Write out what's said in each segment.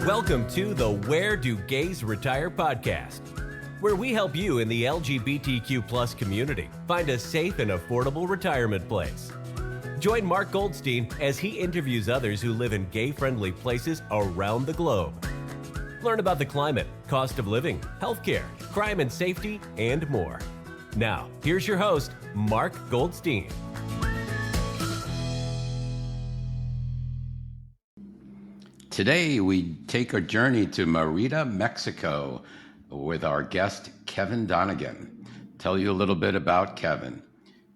Welcome to the Where Do Gays Retire podcast, where we help you in the LGBTQ plus community find a safe and affordable retirement place. Join Mark Goldstein as he interviews others who live in gay-friendly places around the globe. Learn about the climate, cost of living, healthcare, crime and safety, and more. Now, here's your host, Mark Goldstein. Today, we take a journey to Merida, Mexico with our guest, Kevin Donegan. Tell you a little bit about Kevin.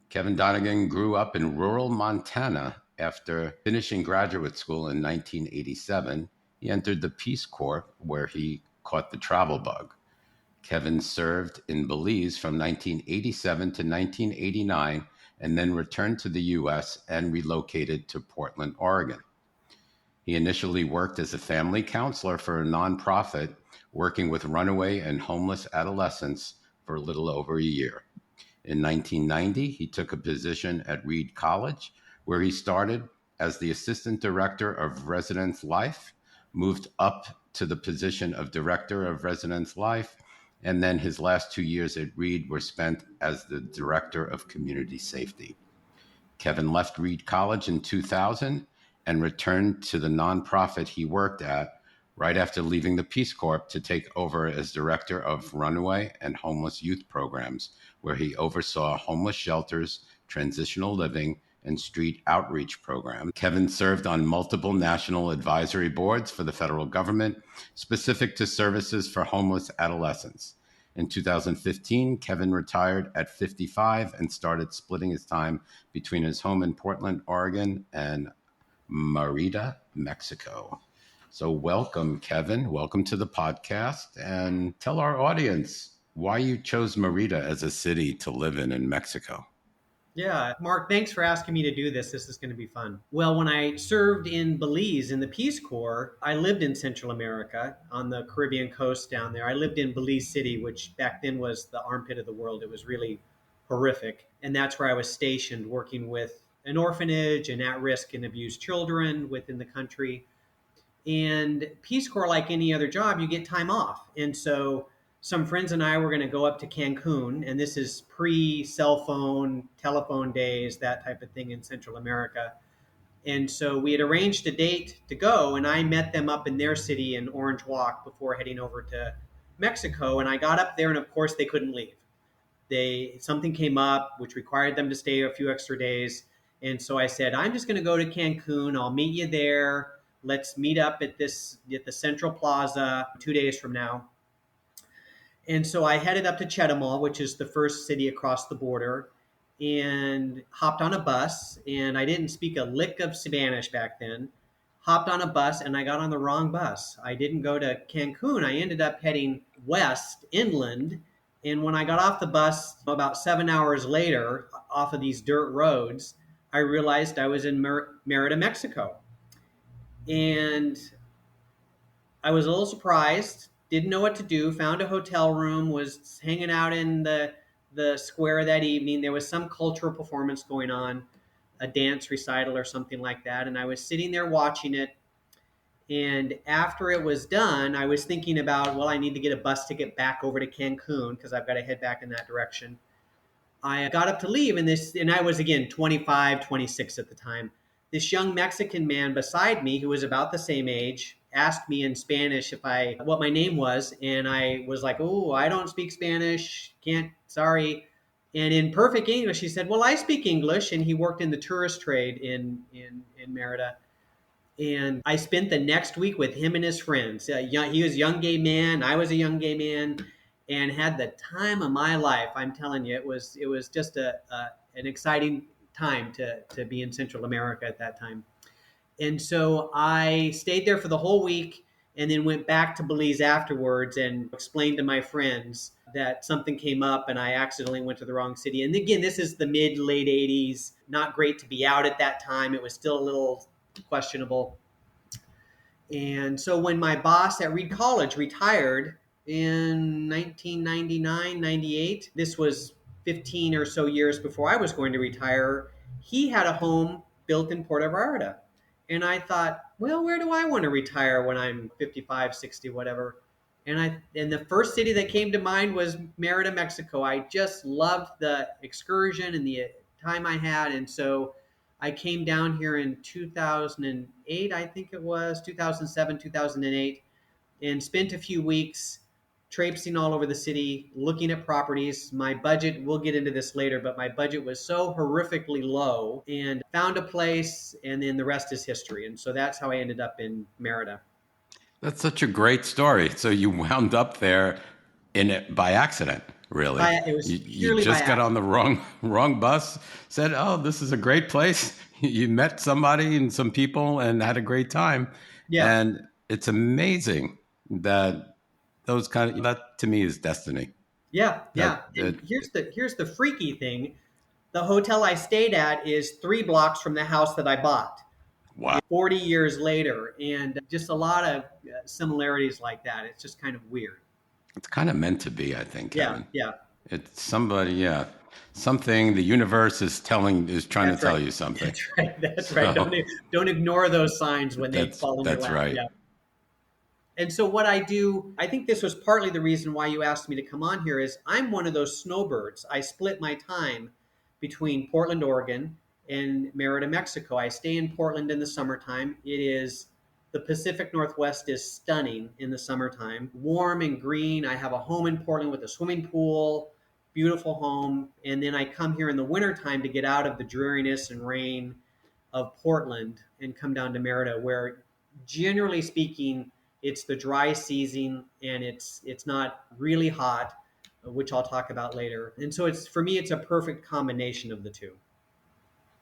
Kevin Donegan grew up in rural Montana. After finishing graduate school in 1987, he entered the Peace Corps, where he caught the travel bug. Kevin served in Belize from 1987 to 1989, and then returned to the U.S. and relocated to Portland, Oregon. He initially worked as a family counselor for a nonprofit, working with runaway and homeless adolescents for a little over a year. In 1990, he took a position at Reed College, where he started as the assistant director of residence life, moved up to the position of director of residence life, and then his last 2 years at Reed were spent as the director of community safety. Kevin left Reed College in 2000 and returned to the nonprofit he worked at right after leaving the Peace Corps to take over as director of runaway and homeless youth programs, where he oversaw homeless shelters, transitional living, and street outreach programs. Kevin served on multiple national advisory boards for the federal government, specific to services for homeless adolescents. In 2015, Kevin retired at 55 and started splitting his time between his home in Portland, Oregon, and Merida, Mexico. So welcome, Kevin. Welcome to the podcast, and tell our audience why you chose Merida as a city to live in Mexico. Yeah, Mark, thanks for asking me to do this. This is going to be fun. Well, when I served in Belize in the Peace Corps, I lived in Central America on the Caribbean coast down there. I lived in Belize City, which back then was the armpit of the world. It was really horrific. And that's where I was stationed, working with an orphanage and at-risk and abused children within the country. And Peace Corps, like any other job, you get time off. And so some friends and I were going to go up to Cancun, and this is pre-cell phone, telephone days, that type of thing in Central America. And so we had arranged a date to go, and I met them up in their city in Orange Walk before heading over to Mexico. And I got up there, and of course they couldn't leave. Something came up which required them to stay a few extra days. And so I said, I'm just going to go to Cancun. I'll meet you there. Let's meet up at the Central Plaza 2 days from now. And so I headed up to Chetumal, which is the first city across the border, and hopped on a bus. And I didn't speak a lick of Spanish back then. Hopped on a bus, and I got on the wrong bus. I didn't go to Cancun. I ended up heading west, inland. And when I got off the bus about 7 hours later, off of these dirt roads, I realized I was in Merida, Mexico. And I was a little surprised, didn't know what to do, found a hotel room, was hanging out in the square that evening. There was some cultural performance going on, a dance recital or something like that. And I was sitting there watching it. And after it was done, I was thinking about, well, I need to get a bus ticket back over to Cancun because I've got to head back in that direction. I got up to leave, and I was, again, 25, 26 at the time. This young Mexican man beside me, who was about the same age, asked me in Spanish what my name was, and I was like, oh, I don't speak Spanish, sorry. And in perfect English, he said, well, I speak English, and he worked in the tourist trade in Merida. And I spent the next week with him and his friends. He was a young gay man, I was a young gay man, and had the time of my life. I'm telling you, it was just an exciting time to be in Central America at that time. And so I stayed there for the whole week and then went back to Belize afterwards and explained to my friends that something came up and I accidentally went to the wrong city. And again, this is the late 80s, not great to be out at that time. It was still a little questionable. And so when my boss at Reed College retired in 1999, 98, this was 15 or so years before I was going to retire, he had a home built in Puerto Vallarta. And I thought, well, where do I want to retire when I'm 55, 60, whatever? And the first city that came to mind was Merida, Mexico. I just loved the excursion and the time I had. And so I came down here in 2008, I think it was 2007, 2008, and spent a few weeks traipsing all over the city, looking at properties. My budget, we'll get into this later, but my budget was so horrifically low, and found a place, and then the rest is history. And so that's how I ended up in Merida. That's such a great story. So you wound up there in it by accident, really. It was You purely by just got on accident. the wrong bus, said, "Oh, this is a great place." You met somebody and some people and had a great time. Yeah, And it's amazing that those kind of that to me is destiny. yeah, That yeah. And that here's the freaky thing: the hotel I stayed at is 3 blocks from the house that I bought. wow. 40 years later, and just a lot of similarities like that. It's just kind of weird. It's kind of meant to be, I think, Yeah, Kevin. yeah. It's somebody, yeah. Something the universe is trying to That's right. tell you something. That's right. That's right. So Don't ignore those signs when they fall in your that's lap. right. Yeah. And so what I do, I think this was partly the reason why you asked me to come on here, is I'm one of those snowbirds. I split my time between Portland, Oregon and Merida, Mexico. I stay in Portland in the summertime. The Pacific Northwest is stunning in the summertime, warm and green. I have a home in Portland with a swimming pool, beautiful home. And then I come here in the wintertime to get out of the dreariness and rain of Portland and come down to Merida, where generally speaking, it's the dry season and it's not really hot, which I'll talk about later. And so it's for me, it's a perfect combination of the two.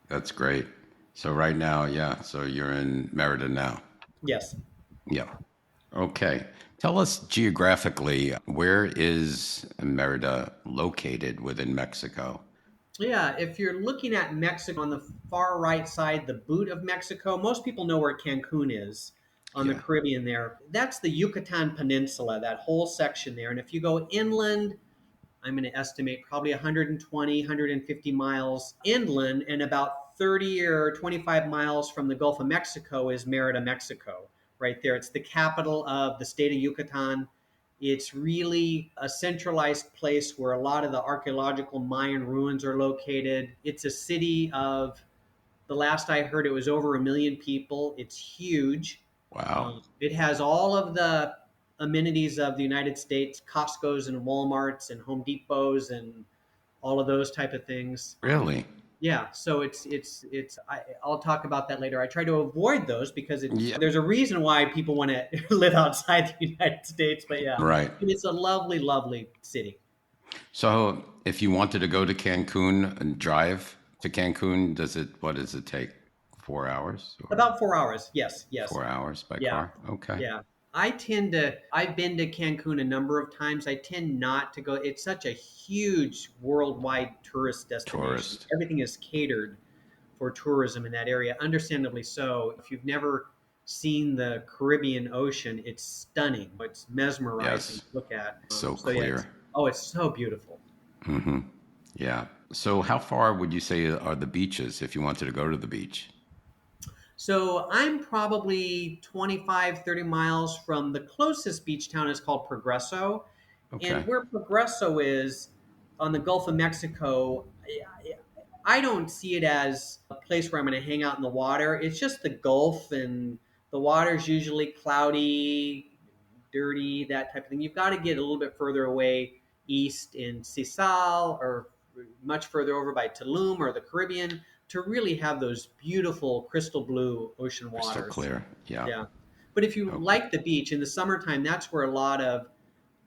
That's great. So right now, yeah. So you're in Merida now. Yes. Yeah. Okay. Tell us geographically, where is Merida located within Mexico? Yeah, if you're looking at Mexico on the far right side, the boot of Mexico, most people know where Cancun is on the Yeah. Caribbean there. That's the Yucatan Peninsula, that whole section there. And if you go inland, I'm going to estimate probably 120, 150 miles inland, and about 30 or 25 miles from the Gulf of Mexico is Merida, Mexico, right there. It's the capital of the state of Yucatan. It's really a centralized place where a lot of the archaeological Mayan ruins are located. It's a city of, the last I heard, it was over 1 million people. It's huge. Wow. It has all of the amenities of the United States, Costco's and Walmart's and Home Depot's and all of those type of things. Really? Yeah, so I'll talk about that later. I try to avoid those because Yeah. there's a reason why people want to live outside the United States. But yeah, Right. it's a lovely, lovely city. So if you wanted to go to Cancun and drive to Cancun, what does it take? 4 hours or About 4 hours. Yes, yes. 4 hours by Yeah, car? Okay. yeah. I've been to Cancun a number of times. I tend not to go. It's such a huge worldwide tourist destination. Tourist. Everything is catered for tourism in that area, understandably so. If you've never seen the Caribbean Ocean, it's stunning. It's mesmerizing Yes. to look at. So So yeah, clear. it's so beautiful. Hmm. Yeah. So how far would you say are the beaches if you wanted to go to the beach? So I'm probably 25, 30 miles from the closest beach town is called Progreso. And Okay. where Progreso is on the Gulf of Mexico, I don't see it as a place where I'm going to hang out in the water. It's just the Gulf, and the water's usually cloudy, dirty, that type of thing. You've got to get a little bit further away east in Sisal, or much further over by Tulum or the Caribbean, to really have those beautiful crystal blue ocean Crystal waters. clear. Yeah. Yeah. But if you Okay. like the beach in the summertime, that's where a lot of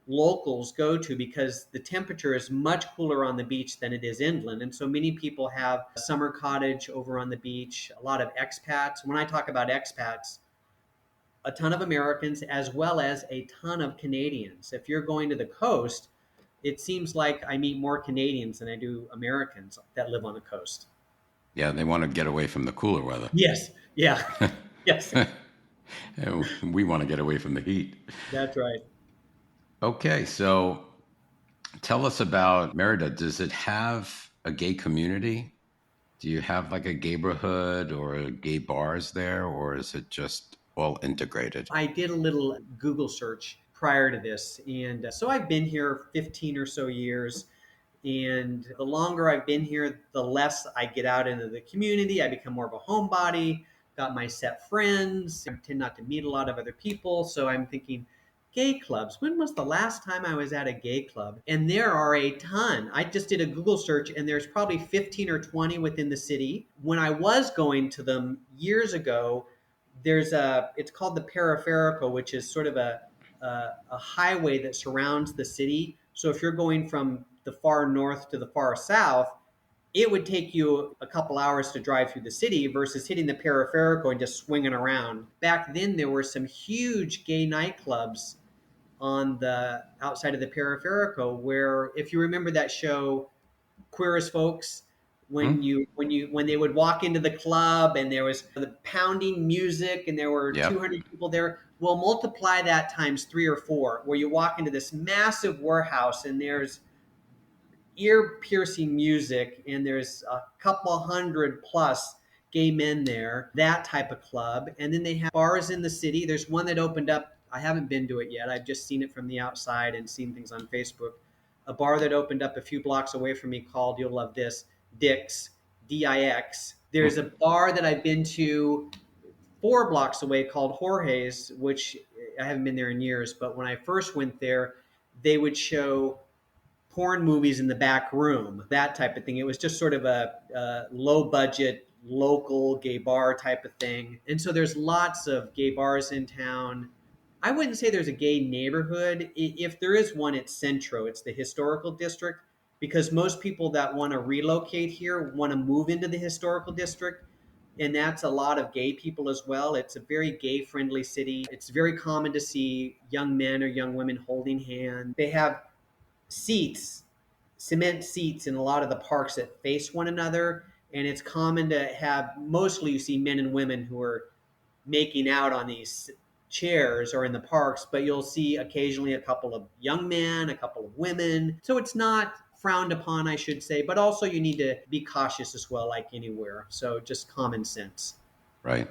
locals go to, because the temperature is much cooler on the beach than it is inland. And so many people have a summer cottage over on the beach, a lot of expats. When I talk about expats, a ton of Americans as well as a ton of Canadians. If you're going to the coast, it seems like I meet more Canadians than I do Americans that live on the coast. Yeah, they want to get away from the cooler weather. Yes. Yeah. Yes. And we want to get away from the heat. That's right. Okay, so tell us about Merida. Does it have a gay community? Do you have like a gayborhood or gay bars there, or is it just all integrated? I did a little Google search prior to this, and so I've been here 15 or so years. And the longer I've been here, the less I get out into the community. I become more of a homebody, got my set friends. I tend not to meet a lot of other people. So I'm thinking, gay clubs. When was the last time I was at a gay club? And there are a ton. I just did a Google search, and there's probably 15 or 20 within the city. When I was going to them years ago, it's called the Periferico, which is sort of a highway that surrounds the city. So if you're going from the far north to the far south, it would take you a couple hours to drive through the city versus hitting the Periferico and just swinging around. Back then, there were some huge gay nightclubs on the outside of the Periferico where, if you remember that show, Queer as Folks, Hmm? when they would walk into the club and there was the pounding music and there were Yep. 200 people there. Well, multiply that times 3 or 4, where you walk into this massive warehouse and there's ear-piercing music and there's a couple hundred plus gay men there, that type of club. And then they have bars in the city. There's one that opened up. I haven't been to it yet. I've just seen it from the outside and seen things on Facebook. A bar that opened up a few blocks away from me called, you'll love this, Dick's, Dix. There's a bar that I've been to 4 blocks away called Jorge's, which I haven't been there in years. But when I first went there, they would show porn movies in the back room, that type of thing. It was just sort of a low budget, local gay bar type of thing. And so there's lots of gay bars in town. I wouldn't say there's a gay neighborhood. If there is one, it's Centro, it's the historical district, because most people that want to relocate here want to move into the historical district. And that's a lot of gay people as well. It's a very gay friendly city. It's very common to see young men or young women holding hands. They have seats, cement seats in a lot of the parks that face one another. And it's common to have, mostly you see men and women who are making out on these chairs or in the parks, but you'll see occasionally a couple of young men, a couple of women. So it's not frowned upon, I should say, but also you need to be cautious as well, like anywhere. So just common sense. Right.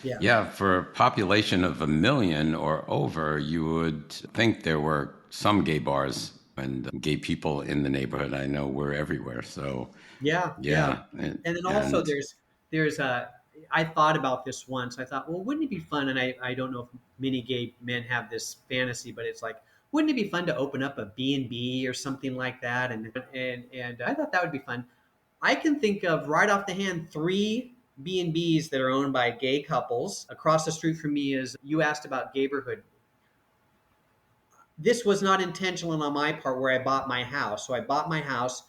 Yeah. Yeah, for a population of 1 million or over, you would think there were some gay bars and gay people in the neighborhood. I know we're everywhere. So, Yeah, yeah. yeah. And then also And there's a I thought about this once. I thought, well, wouldn't it be fun? And I don't know if many gay men have this fantasy, but it's like, wouldn't it be fun to open up a B&B or something like that? And I thought that would be fun. I can think of right off the hand 3 B&Bs that are owned by gay couples. Across the street from me is, you asked about neighborhood. This was not intentional on my part where I bought my house. So I bought my house.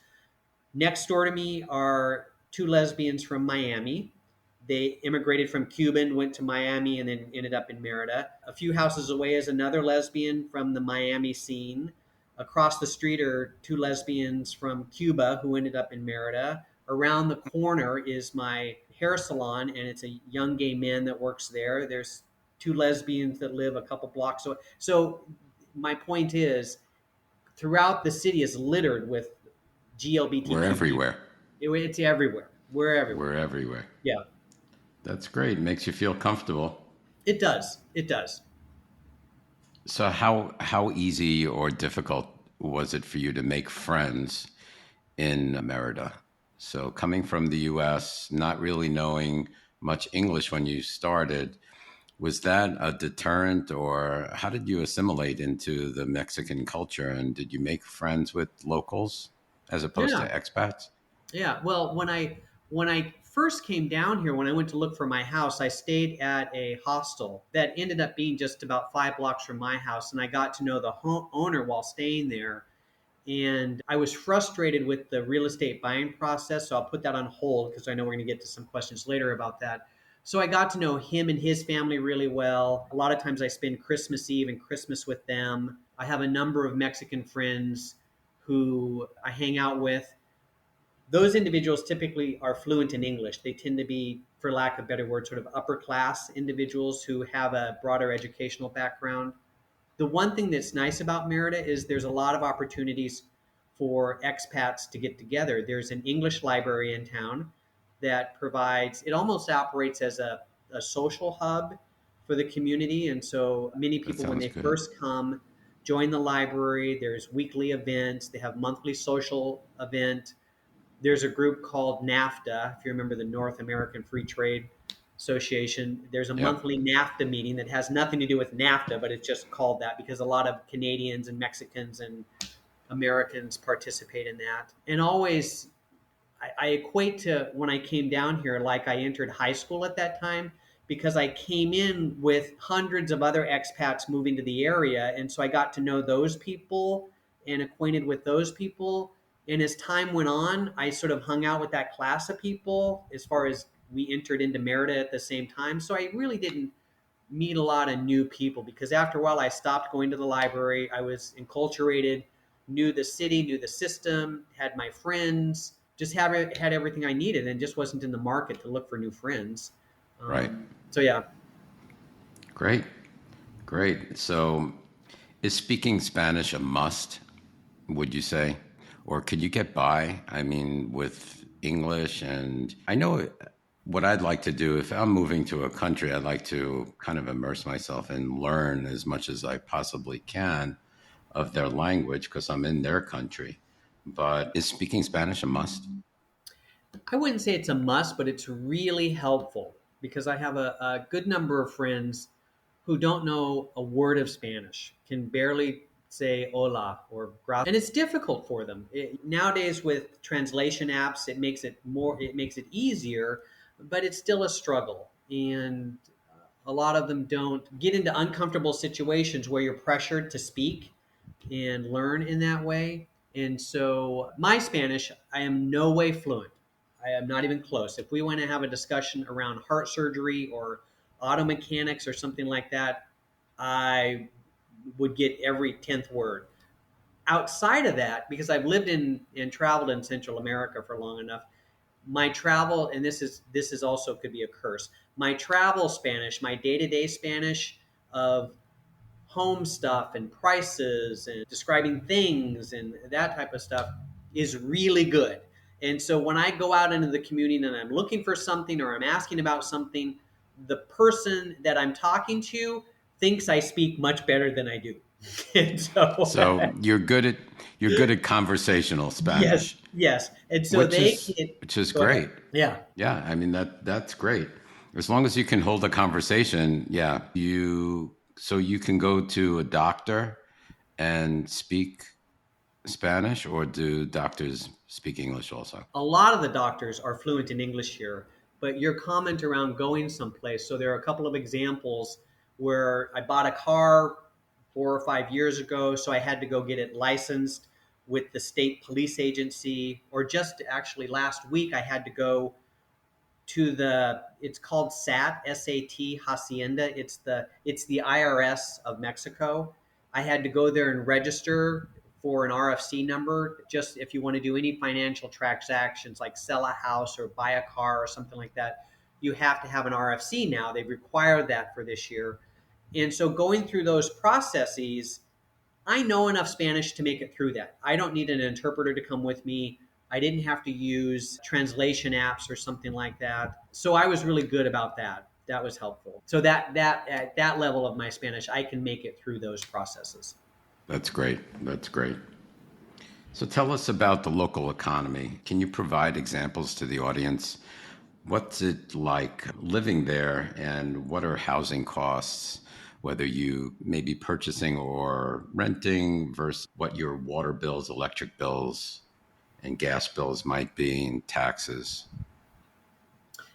Next door to me are 2 lesbians from Miami. They immigrated from Cuba and went to Miami and then ended up in Merida. A few houses away is another lesbian from the Miami scene. Across the street are 2 lesbians from Cuba who ended up in Merida. Around the corner is my hair salon, and it's a young gay man that works there. There's 2 lesbians that live a couple blocks away. So my point is, throughout the city is littered with we're GLBTQ people. everywhere. It's everywhere. We're everywhere. We're everywhere. Yeah, That's great. Makes you feel comfortable. it does. It does. So how easy or difficult was it for you to make friends in Merida? So coming from the US, not really knowing much English when you started, was that a deterrent, or how did you assimilate into the Mexican culture, and did you make friends with locals as opposed to Yeah, expats? yeah. Well, when I first came down here, when I went to look for my house, I stayed at a hostel that ended up being just about 5 blocks from my house, and I got to know the owner while staying there. And I was frustrated with the real estate buying process, so I'll put that on hold because I know we're going to get to some questions later about that. So I got to know him and his family really well. A lot of times I spend Christmas Eve and Christmas with them. I have a number of Mexican friends who I hang out with. Those individuals typically are fluent in English. They tend to be, for lack of a better word, sort of upper class individuals who have a broader educational background. The one thing that's nice about Merida is there's a lot of opportunities for expats to get together. There's an English library in town. that provides, it almost operates as a social hub for the community. And so many That people, when sounds they good. first come, join the library. There's weekly events. They have monthly social event. There's a group called NAFTA, if you remember the North American Free Trade Association. There's a Yep. monthly NAFTA meeting that has nothing to do with NAFTA, but it's just called that because a lot of Canadians and Mexicans and Americans participate in that. And always, I equate to when I came down here, like I entered high school at that time, because I came in with hundreds of other expats moving to the area. And so I got to know those people and acquainted with those people. And as time went on, I sort of hung out with that class of people as far as we entered into Merida at the same time. So I really didn't meet a lot of new people because after a while I stopped going to the library. I was enculturated, knew the city, knew the system, had my friends, just had everything I needed, and just wasn't in the market to look for new friends. Right. So yeah, Great. Great. So, is speaking Spanish a must, would you say? Or could you get by? I mean, with English, and I know what I'd like to do if I'm moving to a country, I'd like to kind of immerse myself and learn as much as I possibly can of their language because I'm in their country. But is speaking Spanish a must? I wouldn't say it's a must, but it's really helpful because I have a good number of friends who don't know a word of Spanish, can barely say hola or gracias, and it's difficult for them. Nowadays, with translation apps, it makes it easier, but it's still a struggle. And a lot of them don't get into uncomfortable situations where you're pressured to speak and learn in that way. And so, my Spanish, I am no way fluent. I am not even close. If we want to have a discussion around heart surgery or auto mechanics or something like that, I would get every 10th word. Outside of that, because I've lived in and traveled in Central America for long enough, my travel, and this is also could be a curse. My travel Spanish, my day-to-day Spanish of home stuff and prices and describing things and that type of stuff is really good. And so when I go out into the community and I'm looking for something or I'm asking about something, the person that I'm talking to thinks I speak much better than I do. And so So you're good at conversational yes, Spanish, yes. And so they can which is go ahead. great. Yeah. Yeah, I mean that's great. As long as you can hold a conversation, yeah. You can go to a doctor and speak Spanish, or do doctors speak English also? A lot of the doctors are fluent in English here, but your comment around going someplace. So there are a couple of examples where I bought a car 4 or 5 years ago, so I had to go get it licensed with the state police agency, or just actually last week I had to go to it's called SAT Hacienda. It's the IRS of Mexico. I had to go there and register for an RFC number, just if you want to do any financial transactions like sell a house or buy a car or something like that, you have to have an RFC now. They've required that for this year. And so going through those processes, I know enough Spanish to make it through that. I don't need an interpreter to come with me. I didn't have to use translation apps or something like that. So I was really good about that. That was helpful. So that at that level of my Spanish, I can make it through those processes. That's great. That's great. So tell us about the local economy. Can you provide examples to the audience? What's it like living there, and what are housing costs, whether you may be purchasing or renting versus what your water bills, electric bills, and gas bills might be, and taxes?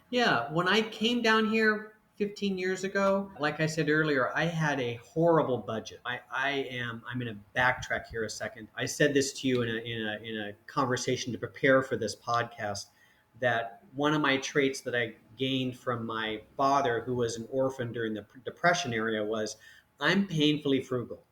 Yeah, when I came down here 15 years ago, like I said earlier, I had a horrible budget. I'm going to backtrack here a second. I said this to you in a conversation to prepare for this podcast, that one of my traits that I gained from my father, who was an orphan during the Depression era, was I'm painfully frugal.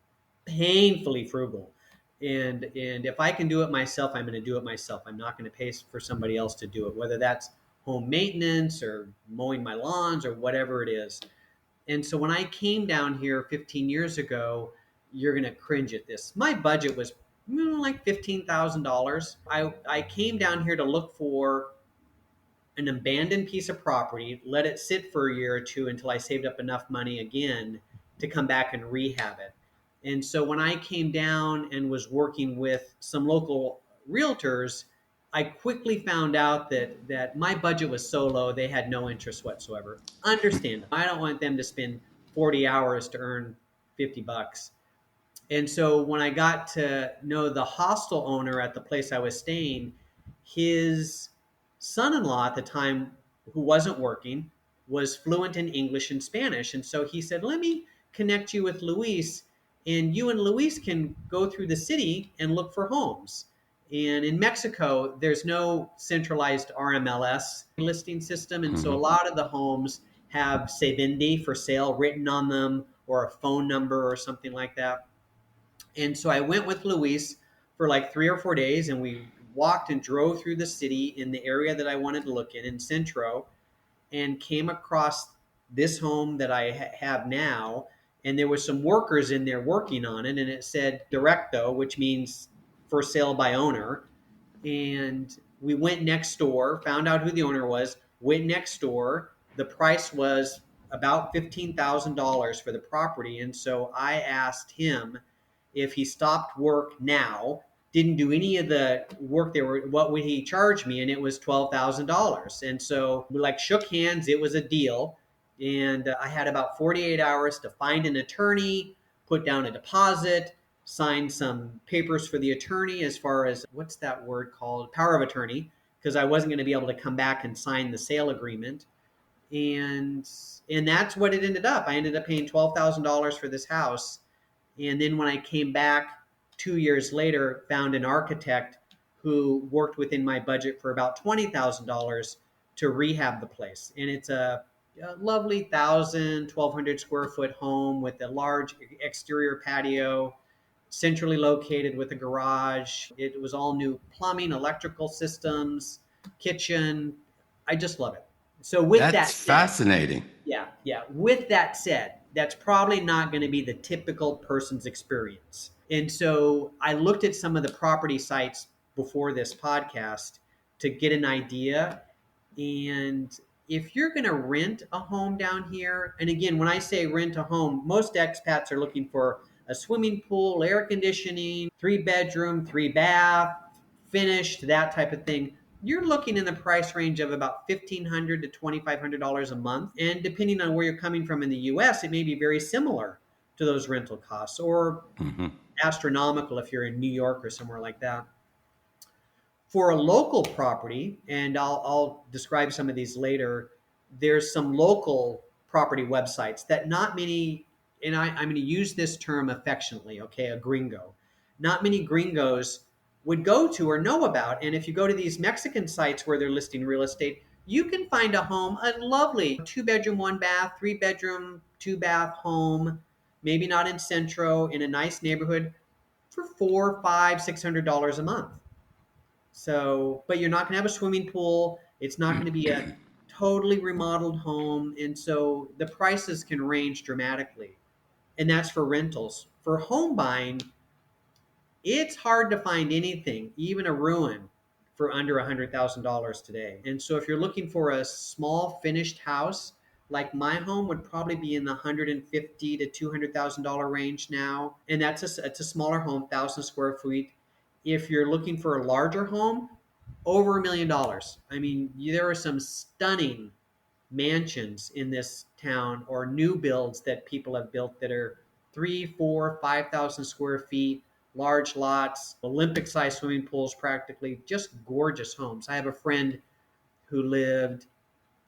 And if I can do it myself, I'm going to do it myself. I'm not going to pay for somebody else to do it, whether that's home maintenance or mowing my lawns or whatever it is. And so when I came down here 15 years ago, you're going to cringe at this. My budget was like $15,000. I came down here to look for an abandoned piece of property, let it sit for a year or two until I saved up enough money again to come back and rehab it. And so when I came down and was working with some local realtors, I quickly found out that my budget was so low they had no interest whatsoever. Understand, I don't want them to spend 40 hours to earn $50. And so when I got to know the hostel owner at the place I was staying, his son-in-law at the time, who wasn't working, was fluent in English and Spanish. And so he said, let me connect you with Luis, and you and Luis can go through the city and look for homes. And in Mexico, there's no centralized RMLS listing system. And so a lot of the homes have se vende for sale written on them, or a phone number or something like that. And so I went with Luis for like 3 or 4 days, and we walked and drove through the city in the area that I wanted to look in Centro, and came across this home that I have now. And there were some workers in there working on it, and it said directo, which means for sale by owner. And we went next door, found out who the owner was, went next door. The price was about $15,000 for the property. And so I asked him if he stopped work now, didn't do any of the work they were, what would he charge me? And it was $12,000. And so we like shook hands. It was a deal. And I had about 48 hours to find an attorney, put down a deposit, sign some papers for the attorney as far as, what's that word called? Power of attorney, because I wasn't going to be able to come back and sign the sale agreement. And that's what it ended up. I ended up paying $12,000 for this house. And then when I came back 2 years later, found an architect who worked within my budget for about $20,000 to rehab the place. And it's a lovely 1,200 square foot home with a large exterior patio, centrally located with a garage. It was all new plumbing, electrical systems, kitchen. I just love it. So with that That's said, fascinating. yeah. With that said, that's probably not going to be the typical person's experience. And so I looked at some of the property sites before this podcast to get an idea. And if you're going to rent a home down here, and again, when I say rent a home, most expats are looking for a swimming pool, air conditioning, 3 bedroom, 3 bath, finished, that type of thing. You're looking in the price range of about $1,500 to $2,500 a month. And depending on where you're coming from in the US, it may be very similar to those rental costs, or astronomical if you're in New York or somewhere like that. For a local property, and I'll describe some of these later, there's some local property websites that not many, and I'm going to use this term affectionately, okay, a gringo. Not many gringos would go to or know about. And if you go to these Mexican sites where they're listing real estate, you can find a home, a lovely 2 bedroom, 1 bath, 3 bedroom, 2 bath home, maybe not in Centro, in a nice neighborhood, for $400, $500, $600 a month. So, but you're not going to have a swimming pool. It's not going to be a totally remodeled home. And so the prices can range dramatically. And that's for rentals. For home buying, it's hard to find anything, even a ruin, for under $100,000 today. And so if you're looking for a small finished house, like my home would probably be in the $150,000 to $200,000 range now. And it's a smaller home, 1,000 square feet. If you're looking for a larger home, over $1 million. I mean, there are some stunning mansions in this town, or new builds that people have built that are 3, 4, 5,000 square feet, large lots, Olympic-sized swimming pools, practically just gorgeous homes. I have a friend who lived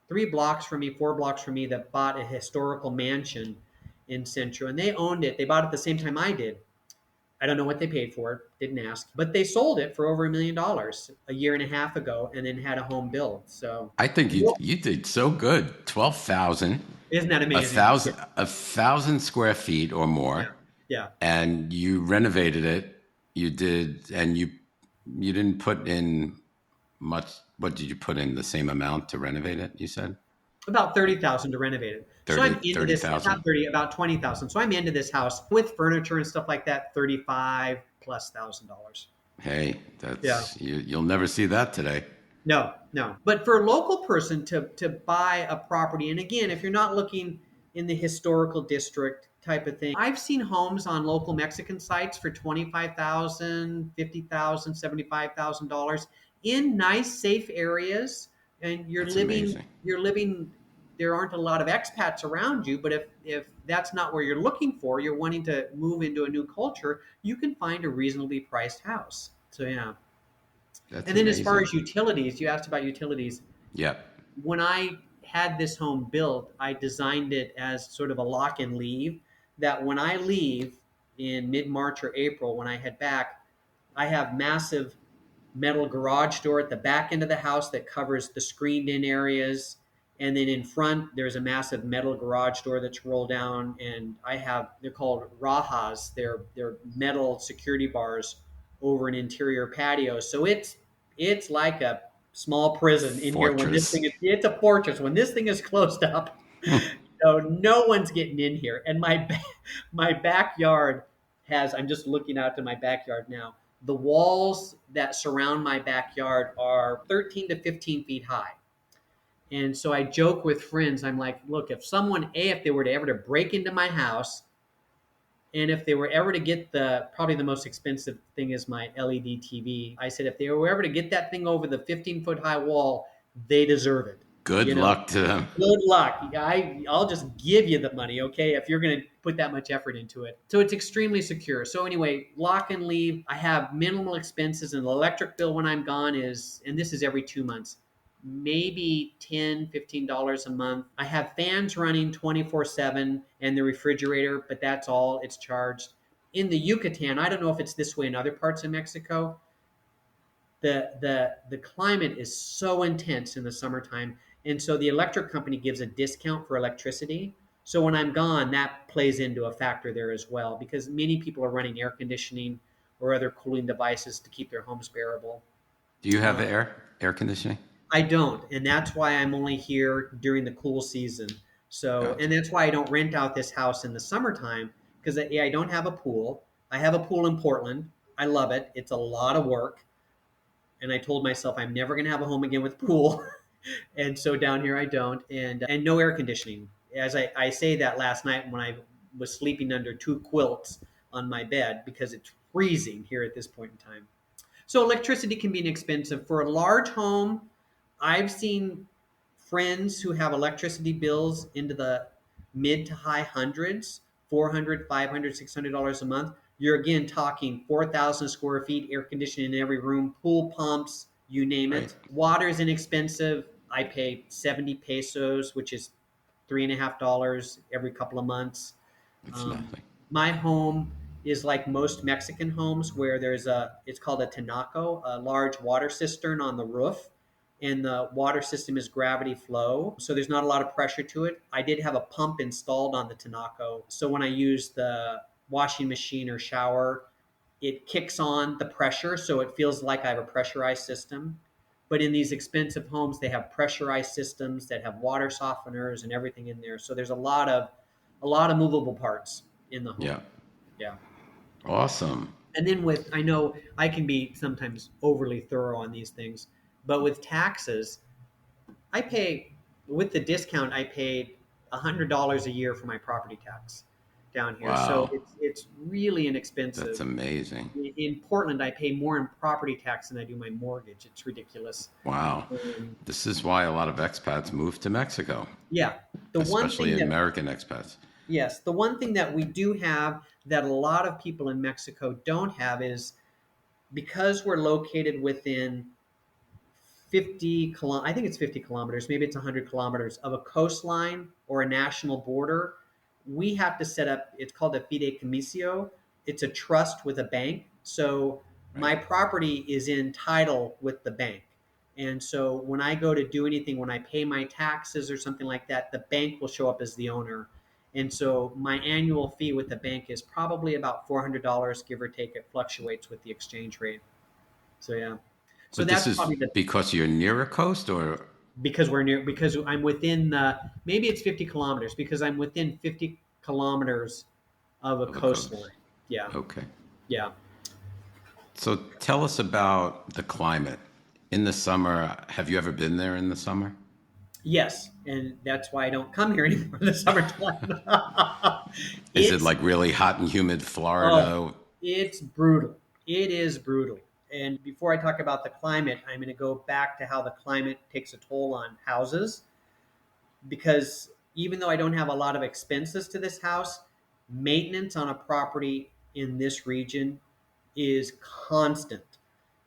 3 blocks from me, 4 blocks from me, that bought a historical mansion in Centro, and they owned it. They bought it the same time I did. I don't know what they paid for it, didn't ask, but they sold it for over $1 million a year and a half ago, and then had a home built. So I think you did so good. 12,000, isn't that a amazing? thousand square feet or more, Yeah. and you renovated it. You did, and you didn't put in much. What did you put in? The same amount to renovate it, you said? About 30,000 to renovate it. So I'm into this, not 30, about 20,000. So I'm into this house with furniture and stuff like that, 35 plus $1,000. Hey, that's you'll never see that today. No, no. But for a local person to buy a property, and again, if you're not looking in the historical district type of thing, I've seen homes on local Mexican sites for 25,000, 50,000, $75,000 in nice, safe areas, and That's amazing. you're living. There aren't a lot of expats around you, but if that's not where you're looking for, you're wanting to move into a new culture, you can find a reasonably priced house. So yeah. That's And then as far amazing. as utilities, you asked about utilities. Yep. When I had this home built, I designed it as sort of a lock and leave, that when I leave in mid-March or April, when I head back, I have massive metal garage door at the back end of the house that covers the screened in areas. And then in front, there's a massive metal garage door that's rolled down. And they're called rajas. They're metal security bars over an interior patio. So it's like a small prison in here when Fortress. it's a fortress. When this thing is closed up, so no one's getting in here. And my backyard I'm just looking out to my backyard now. The walls that surround my backyard are 13 to 15 feet high. And so I joke with friends. I'm like, look, if they were to ever to break into my house, and if they were ever to get probably the most expensive thing is my LED TV. I said, if they were ever to get that thing over the 15-foot high wall, they deserve it. Good You know, luck to them. good luck. I'll just give you the money, okay, if you're going to put that much effort into it. So it's extremely secure. So anyway, lock and leave. I have minimal expenses, and the electric bill when I'm gone and this is every 2 months, maybe $10-15 a month. I have fans running 24/7 and the refrigerator, but that's all it's charged. In the Yucatan, I don't know if it's this way in other parts of Mexico, the climate is so intense in the summertime, and so the electric company gives a discount for electricity. So when I'm gone, that plays into a factor there as well, because many people are running air conditioning or other cooling devices to keep their homes bearable. Do you have Uh, air conditioning? I don't, and that's why I'm only here during the cool season. So, Gotcha. and that's why I don't rent out this house in the summertime, because I don't have a pool. I have a pool in Portland. I love it. It's a lot of work, and I told myself I'm never going to have a home again with pool. And so down here I don't, and no air conditioning. As I say that last night when I was sleeping under two quilts on my bed because it's freezing here at this point in time. So electricity can be inexpensive for a large home. I've seen friends who have electricity bills into the mid to high hundreds, 400, 500, $600 a month. You're again talking 4,000 square feet, air conditioning in every room, pool pumps, you name Right. it. Water is inexpensive. I pay 70 pesos, which is $3.50 every couple of months. It's Um, nothing. my home is like most Mexican homes where it's called a tinaco, a large water cistern on the roof. And the water system is gravity flow. So there's not a lot of pressure to it. I did have a pump installed on the tinaco. So when I use the washing machine or shower, it kicks on the pressure. So it feels like I have a pressurized system. But in these expensive homes, they have pressurized systems that have water softeners and everything in there. So there's a lot of movable parts in the home. Yeah. Yeah. Awesome. And then I know I can be sometimes overly thorough on these things, but with taxes, I pay, with the discount, I paid $100 a year for my property tax down here. So Wow. it's really That's inexpensive. amazing. In Portland, I pay more in property tax than I do my mortgage. It's ridiculous. Wow. Um, This is why a lot of expats move to Mexico, yeah. The one especially thing that American expats. Yes, the one thing that we do have that a lot of people in Mexico don't have is, because we're located within I think it's 50 kilometers, maybe it's 100 kilometers of a coastline or a national border. We have to set up, it's called a fideicomiso. It's a trust with a bank. So Right. my property is in title with the bank. And so when I go to do anything, when I pay my taxes or something like that, the bank will show up as the owner. And so my annual fee with the bank is probably about $400, give or take. It fluctuates with the exchange rate. So yeah. So But this that's is probably the because you're near a coast or because I'm within maybe it's 50 kilometers because I'm within 50 kilometers of a of a coast. coastline. Yeah, Okay. yeah. So tell us about the climate In the summer, have you ever been there in the summer? Yes, and that's why I don't come here anymore in the summertime. Is it It's like really hot and humid oh, Florida? it's brutal. It is brutal. And before I talk about the climate, I'm going to go back to how the climate takes a toll on houses, because even though I don't have a lot of expenses to this house, maintenance on a property in this region is constant.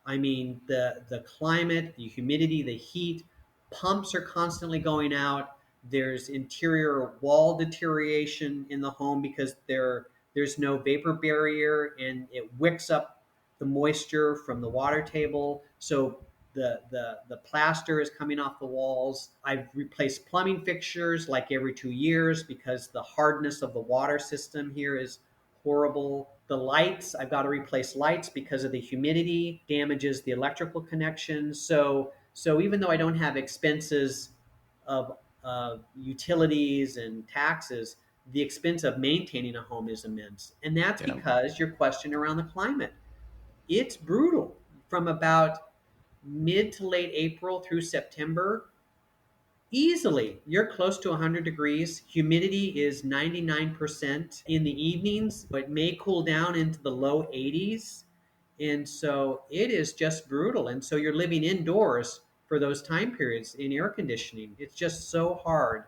I mean, the climate, the humidity, the heat, pumps are constantly going out. There's interior wall deterioration in the home because there's no vapor barrier, and it wicks up the moisture from the water table. So the plaster is coming off the walls. I've replaced plumbing fixtures like every 2 years because the hardness of the water system here is horrible. The lights, I've got to replace lights because of the humidity, damages the electrical connections. So even though I don't have expenses of utilities and taxes, the expense of maintaining a home is immense. And that's Yeah. because your question around the climate, it's brutal from about mid to late April through September. Easily, you're close to 100 degrees. Humidity is 99% in the evenings. It may cool down into the low 80s. And so it is just brutal. And so you're living indoors for those time periods in air conditioning. It's just so hard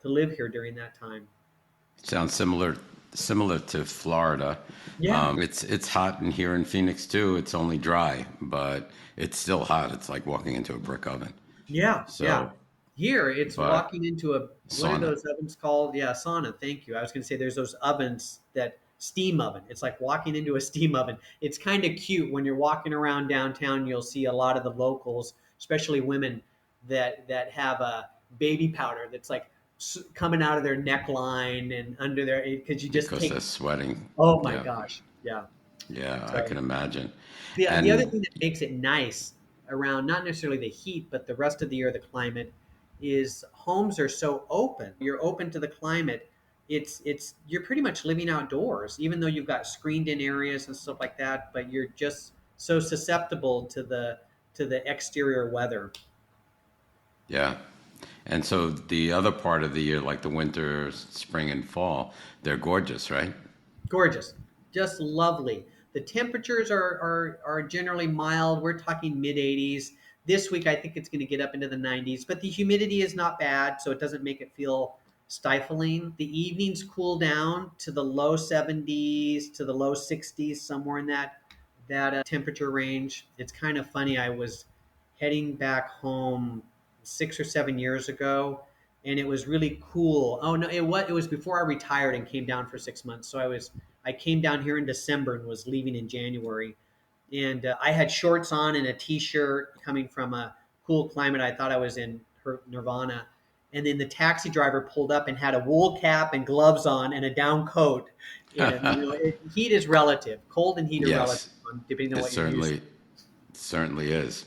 to live here during that time. Sounds similar to Florida. Yeah. It's hot in here in Phoenix too. It's only dry, but it's still hot. It's like walking into a brick oven. Yeah, yeah. So, Here it's but walking into a, what are sauna. those ovens called? Yeah, sauna. Thank you. I was going to say there's those ovens, that steam oven. It's like walking into a steam oven. It's kind of cute when you're walking around downtown. You'll see a lot of the locals, especially women, that have a baby powder that's like coming out of their neckline and under their, because you just Because take. they're sweating. Oh my Yeah, gosh, yeah. yeah, I So can imagine. the other And thing that makes it nice around not necessarily the heat, but the rest of the year, the climate, is homes are so open. You're open to the climate. It's you're pretty much living outdoors, even though you've got screened in areas and stuff like that. But you're just so susceptible to the exterior weather. yeah, and so the other part of the year, like the winter, spring, and fall, they're gorgeous, right? Gorgeous, just lovely. The temperatures are generally mild. We're talking mid 80s. This week, I think it's going to get up into the 90s, but the humidity is not bad, so it doesn't make it feel stifling. The evenings cool down to the low 70s to the low 60s, somewhere in that temperature range. It's kind of funny. I was heading back home 6 or 7 years ago, and it was really cool. Oh no, it was before I retired and came down for 6 months. So I came down here in December and was leaving in January, and I had shorts on and a t-shirt, coming from a cool climate. I thought I was in Nirvana. And then the taxi driver pulled up and had a wool cap and gloves on and a down coat. And heat is relative. Cold and heat are relative, Yes, depending on it what you're used to. certainly is.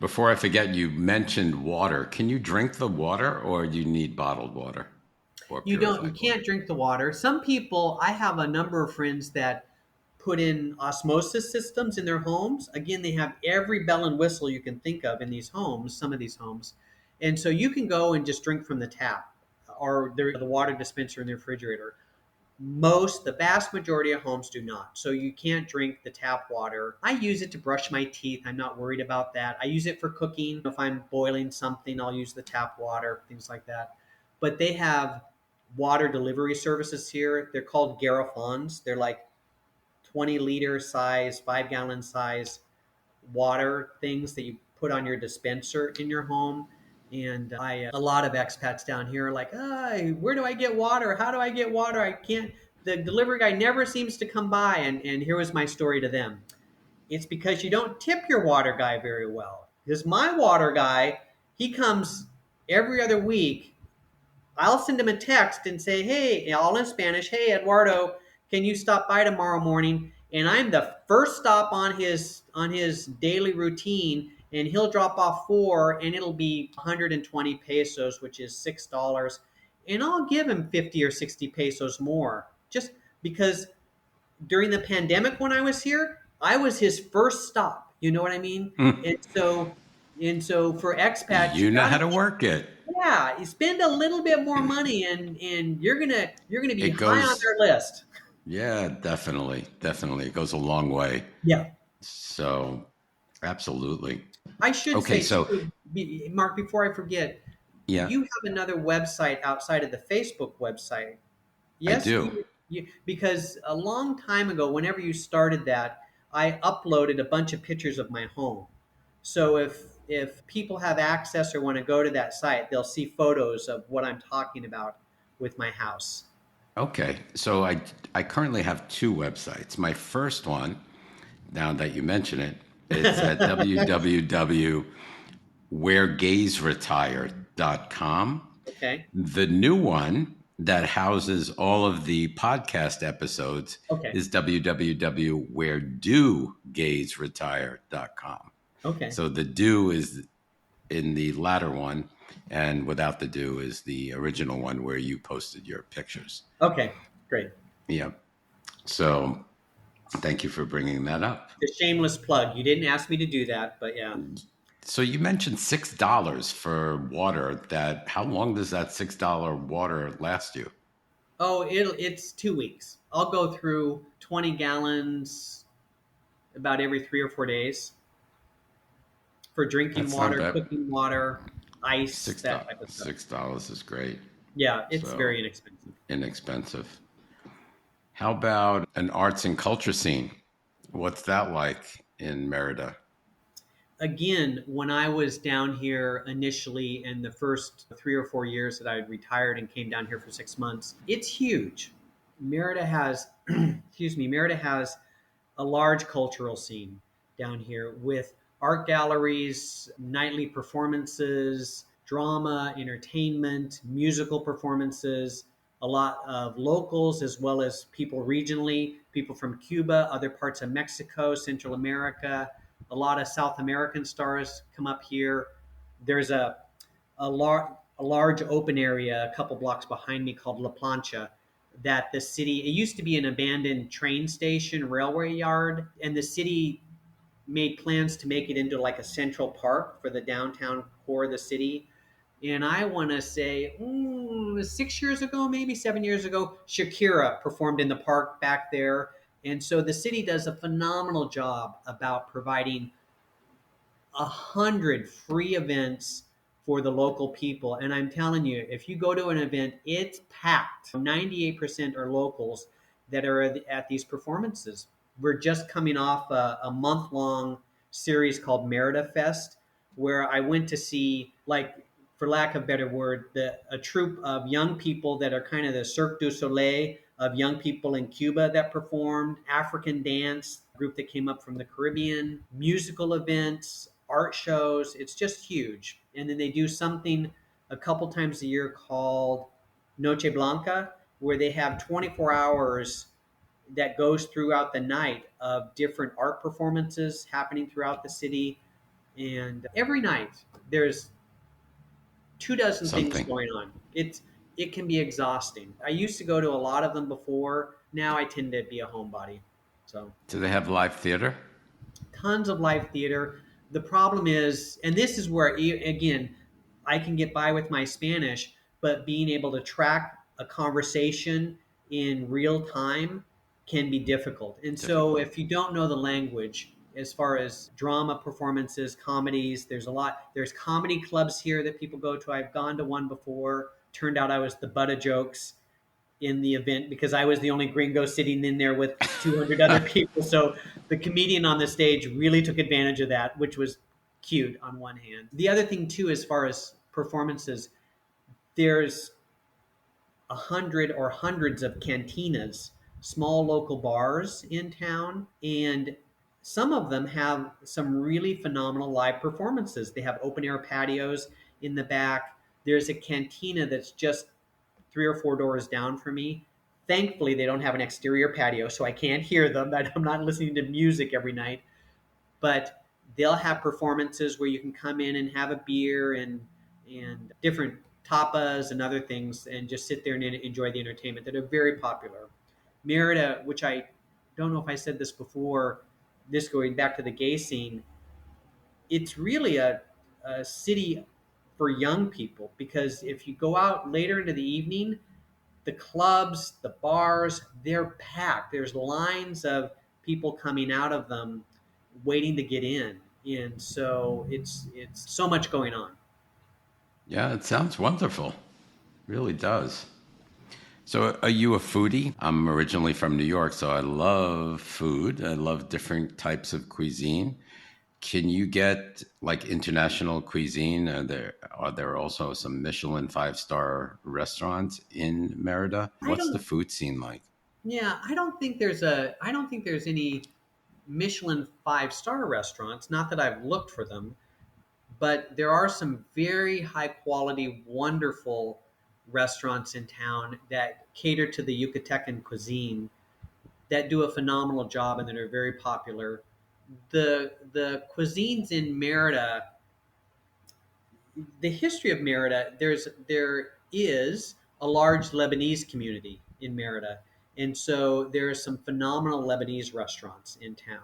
Before I forget, you mentioned water. Can you drink the water, or do you need bottled water or You purified water? can't drink the water. Some people, I have a number of friends that put in osmosis systems in their homes. Again, they have every bell and whistle you can think of in these homes, some of these homes. And so you can go and just drink from the tap or the water dispenser in the refrigerator. The vast majority of homes do not. So you can't drink the tap water. I use it to brush my teeth. I'm not worried about that. I use it for cooking. If I'm boiling something, I'll use the tap water, things like that. But they have water delivery services here. They're called garrafons. They're like 20-liter size, 5-gallon size water things that you put on your dispenser in your home. And a lot of expats down here are like, where do I get water? How do I get water? I can't. The delivery guy never seems to come by. And here was my story to them. It's because you don't tip your water guy very well. Because my water guy, he comes every other week. I'll send him a text and say, hey, all in Spanish, hey, Eduardo, can you stop by tomorrow morning? And I'm the first stop on his daily routine, and he'll drop off four, and it'll be 120 pesos, which is $6. And I'll give him 50 or 60 pesos more, just because during the pandemic when I was here, I was his first stop. You know what I mean? And so And so for expats, you You know got how to, to work it. yeah, you spend a little bit more money, and you're gonna be It high on goes, their list. yeah, definitely, definitely. It goes a long way. Yeah. So, absolutely. I should Okay, say so too, Mark, before I forget, yeah, you have another website outside of the Facebook website. I Yes, do. because a long time ago, whenever you started that, I uploaded a bunch of pictures of my home. So if people have access or want to go to that site, they'll see photos of what I'm talking about with my house. Okay, so I currently have two websites. My first one, now that you mention it, it's at www.wheregaysretire.com. Okay. The new one that houses all of the podcast episodes Okay. is www.wheredogaysretire.com. Okay. So the do is in the latter one, and without the do is the original one where you posted your pictures. Okay. Great. Yeah. So thank you for bringing that up. The shameless plug. You didn't ask me to do that, but yeah. So you mentioned $6 for water. That how long does that $6 water last you? Oh, it's 2 weeks. I'll go through 20 gallons about every 3 or 4 days for drinking That's not water, bad. cooking water, ice, Six that dollars. type of stuff. $6 is great. Yeah, it's So very inexpensive. inexpensive. How about an arts and culture scene? What's that like in Merida? Again, when I was down here initially in the first 3 or 4 years that I had retired and came down here for 6 months, it's huge. Merida has, excuse me, Merida has a large cultural scene down here with art galleries, nightly performances, drama, entertainment, musical performances, a lot of locals as well as people regionally, people from Cuba, other parts of Mexico, Central America. A lot of South American stars come up here. There's a large open area a couple blocks behind me called La Plancha that the city, it used to be an abandoned train station, railway yard, and the city made plans to make it into like a central park for the downtown core of the city. And I want to say 6 years ago, maybe 7 years ago, Shakira performed in the park back there. And so the city does a phenomenal job about providing 100 free events for the local people. And I'm telling you, if you go to an event, it's packed. 98% are locals that are at these performances. We're just coming off a month long series called Merida Fest, where I went to see, like, for lack of a better word, a troupe of young people that are kind of the Cirque du Soleil of young people in Cuba that performed, African dance, group that came up from the Caribbean, musical events, art shows. It's just huge. And then they do something a couple times a year called Noche Blanca, where they have 24 hours that goes throughout the night of different art performances happening throughout the city. And every night there's 2 dozen things Something. going on. It can be exhausting. I used to go to a lot of them before. Now I tend to be a homebody. So Do they have live theater? tons of live theater. The problem is, and this is where, again, I can get by with my Spanish, but being able to track a conversation in real time can be difficult. And so, Difficult. if you don't know the language, as far as drama performances, comedies, there's comedy clubs here that people go to. I've gone to one before. Turned out I was the butt of jokes in the event because I was the only gringo sitting in there with 200 other people. So the comedian on the stage really took advantage of that, which was cute on one hand. The other thing, too, as far as performances, there's 100 or hundreds of cantinas, small local bars in town, and some of them have some really phenomenal live performances. They have open air patios in the back. There's a cantina that's just 3 or 4 doors down from me. Thankfully, they don't have an exterior patio, so I can't hear them. I'm not listening to music every night, but they'll have performances where you can come in and have a beer and different tapas and other things and just sit there and enjoy the entertainment that are very popular. Merida, which I don't know if I said this before, this going back to the gay scene, it's really a city for young people, because if you go out later into the evening, the clubs, the bars, they're packed. There's lines of people coming out of them waiting to get in. And so it's so much going on. Yeah, it sounds wonderful. Really does. So, are you a foodie? I'm originally from New York, so I love food. I love different types of cuisine. Can you get like international cuisine? Are there also some Michelin five-star restaurants in Merida? I What's the don't food scene like? Yeah, I don't think there's any Michelin five-star restaurants, not that I've looked for them, but there are some very high quality, wonderful restaurants in town that cater to the Yucatecan cuisine that do a phenomenal job and that are very popular. The cuisines in Merida, the history of Merida, there is a large Lebanese community in Merida, and so there are some phenomenal Lebanese restaurants in town.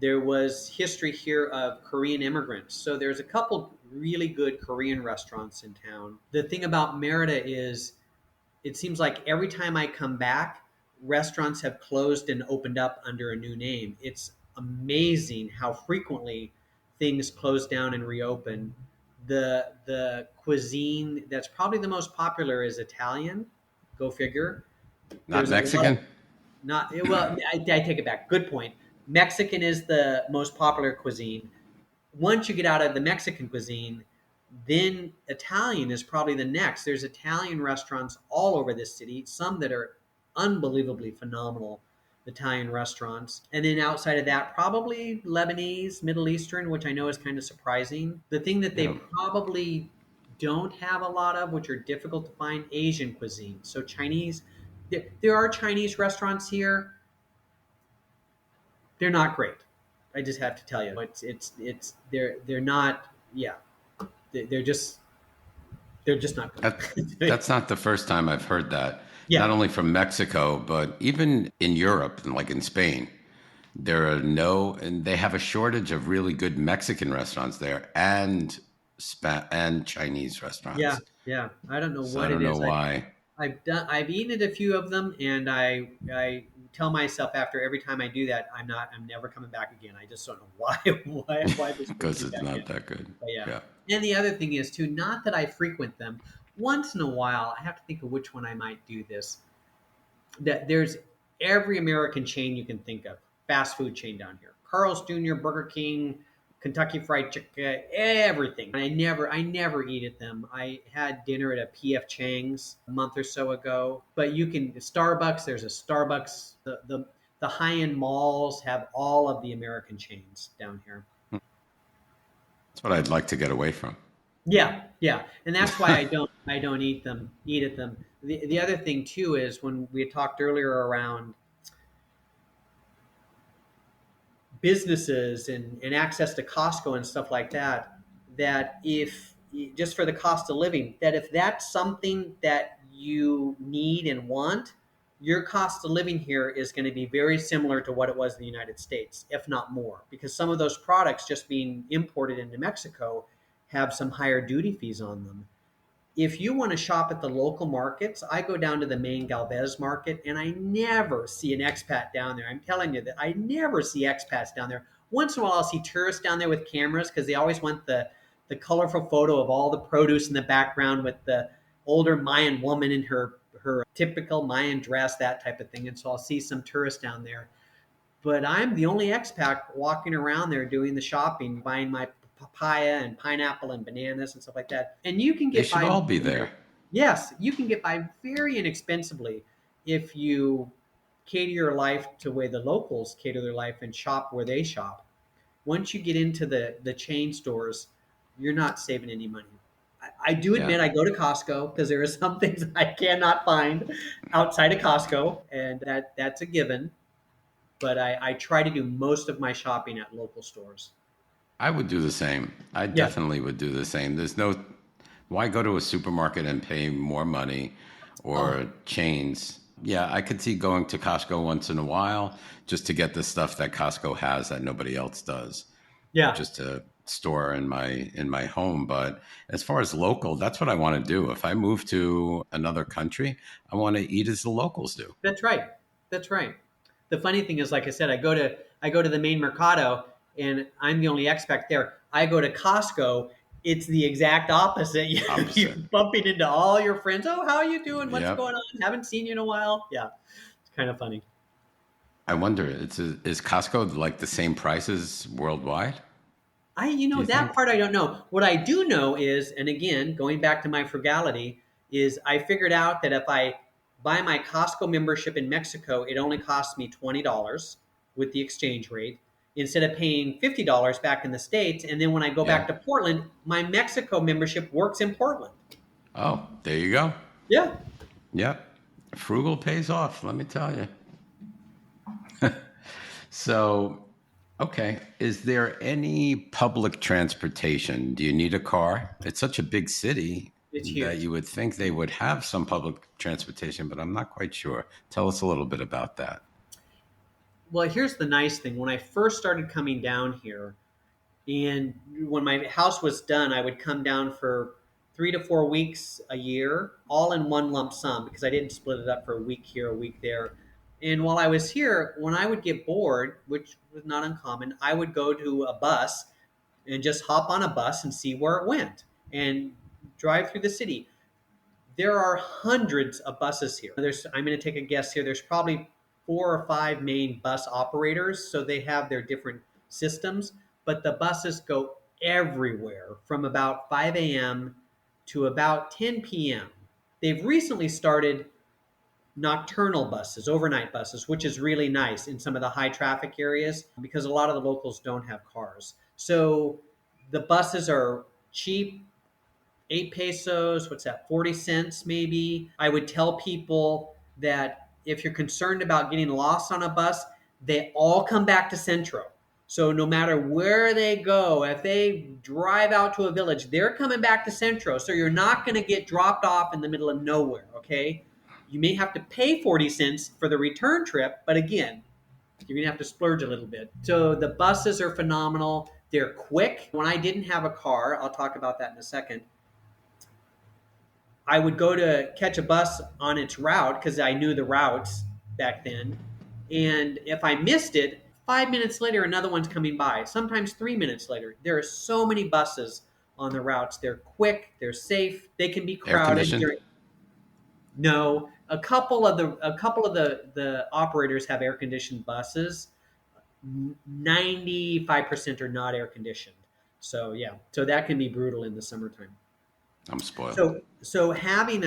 There was history here of Korean immigrants, so there's a couple really good Korean restaurants in town. The thing about Merida is it seems like every time I come back, restaurants have closed and opened up under a new name. It's amazing how frequently things close down and reopen. The cuisine that's probably the most popular is Italian. Go figure. Not There's a lot of Mexican? not well. I take it back. Good point. Mexican is the most popular cuisine. Once you get out of the Mexican cuisine, then Italian is probably the next. There's Italian restaurants all over this city, some that are unbelievably phenomenal Italian restaurants. And then outside of that, probably Lebanese, Middle Eastern, which I know is kind of surprising. The thing that they Yeah. probably don't have a lot of, which are difficult to find, Asian cuisine. So Chinese, there are Chinese restaurants here. They're not great. I just have to tell you, they're not. Yeah, they're just not good. That's not the first time I've heard that. Not Yeah, only from Mexico, but even in Europe, like in Spain, there are no, and they have a shortage of really good Mexican restaurants there and Chinese yeah, restaurants. yeah. I don't know So I what it don't know is. why. I've eaten at a few of them, and I tell myself after every time I do that, I'm never coming back again. I just don't know why why this brings Because me it's back in. not that good. But yeah. Yeah. And the other thing is too, not that I frequent them. Once in a while, I have to think of which one I might do this. That there's every American chain you can think of, fast food chain down here. Carl's Jr., Burger King, Kentucky Fried Chicken, everything. I never eat at them. I had dinner at a PF Chang's a month or so ago. But you can Starbucks. There's a Starbucks. The high end malls have all of the American chains down here. That's what I'd like to get away from. Yeah, yeah, and that's why I don't eat at them. The other thing too is when we talked earlier around businesses and access to Costco and stuff like that, that if just for the cost of living, that if that's something that you need and want, your cost of living here is going to be very similar to what it was in the United States, if not more, because some of those products just being imported into Mexico have some higher duty fees on them. If you want to shop at the local markets, I go down to the main Galvez market and I never see an expat down there. I'm telling you that I never see expats down there. Once in a while, I'll see tourists down there with cameras because they always want the colorful photo of all the produce in the background with the older Mayan woman in her typical Mayan dress, that type of thing. And so I'll see some tourists down there. But I'm the only expat walking around there doing the shopping, buying my papaya and pineapple and bananas and stuff like that. And you can They get should by all be there. yes, you can get by very inexpensively if you cater your life to the way the locals cater their life and shop where they shop. Once you get into the chain stores, you're not saving any money. I do Yeah. admit I go to Costco because there are some things I cannot find outside of Costco, and that's a given. But I try to do most of my shopping at local stores. I would do the same. I Yeah. definitely would do the same. There's no, why go to a supermarket and pay more money Oh, or chains? Yeah, I could see going to Costco once in a while just to get the stuff that Costco has that nobody else does. yeah. Just to store in my home. But as far as local, that's what I want to do. If I move to another country, I want to eat as the locals do. That's right. That's right. The funny thing is, like I said, I go to the main Mercado, and I'm the only expat there. I go to Costco. It's the exact opposite. You're Opposite. bumping into all your friends. Oh, how are you doing? What's Yep. going on? Haven't seen you in a while. Yeah, it's kind of funny. I wonder, is Costco like the same prices worldwide? Do you That think? part I don't know. What I do know is, and again, going back to my frugality, is I figured out that if I buy my Costco membership in Mexico, it only costs me $20 with the exchange rate instead of paying $50 back in the States. And then when I go Yeah. back to Portland, my Mexico membership works in Portland. Oh, there you go. Yeah. Yep. Frugal pays off, let me tell you. So, okay. Is there any public transportation? Do you need a car? It's such a big city It's that huge. you would think they would have some public transportation, but I'm not quite sure. Tell us a little bit about that. Well, here's the nice thing. When I first started coming down here, and when my house was done, I would come down for 3 to 4 weeks a year, all in one lump sum because I didn't split it up for a week here, a week there. And while I was here, when I would get bored, which was not uncommon, I would go to a bus and just hop on a bus and see where it went and drive through the city. There are hundreds of buses here. I'm going to take a guess here. There's probably 4 or 5 main bus operators, so they have their different systems, but the buses go everywhere from about 5 a.m. to about 10 p.m. They've recently started nocturnal buses, overnight buses, which is really nice in some of the high traffic areas because a lot of the locals don't have cars. So the buses are cheap, 8 pesos, what's that, 40 cents maybe. I would tell people that if you're concerned about getting lost on a bus, they all come back to Centro. So no matter where they go, if they drive out to a village, they're coming back to Centro. So you're not going to get dropped off in the middle of nowhere, okay? You may have to pay 40 cents for the return trip, but again, you're going to have to splurge a little bit. So the buses are phenomenal. They're quick. When I didn't have a car, I'll talk about that in a second, I would go to catch a bus on its route because I knew the routes back then. And if I missed it, 5 minutes later, another one's coming by, sometimes 3 minutes later. There are so many buses on the routes. They're quick, they're safe, they can be Air crowded. conditioned? No, a couple of the operators have air conditioned buses. 95% are not air conditioned. So yeah, so that can be brutal in the summertime. I'm spoiled. So having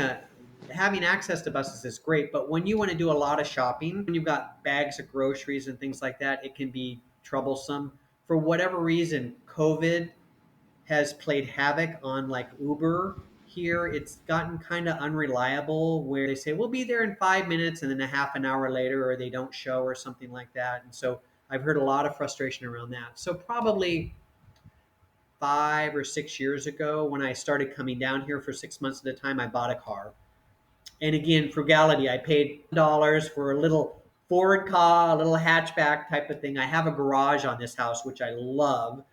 access to buses is great, but when you want to do a lot of shopping, when you've got bags of groceries and things like that, it can be troublesome. For whatever reason, COVID has played havoc on like Uber here. It's gotten kind of unreliable where they say we'll be there in 5 minutes and then a half an hour later, or they don't show or something like that. And so I've heard a lot of frustration around that. So probably 5 or 6 years ago, when I started coming down here for 6 months at a time, I bought a car. And again, frugality. I paid dollars for a little Ford car, a little hatchback type of thing. I have a garage on this house, which I love,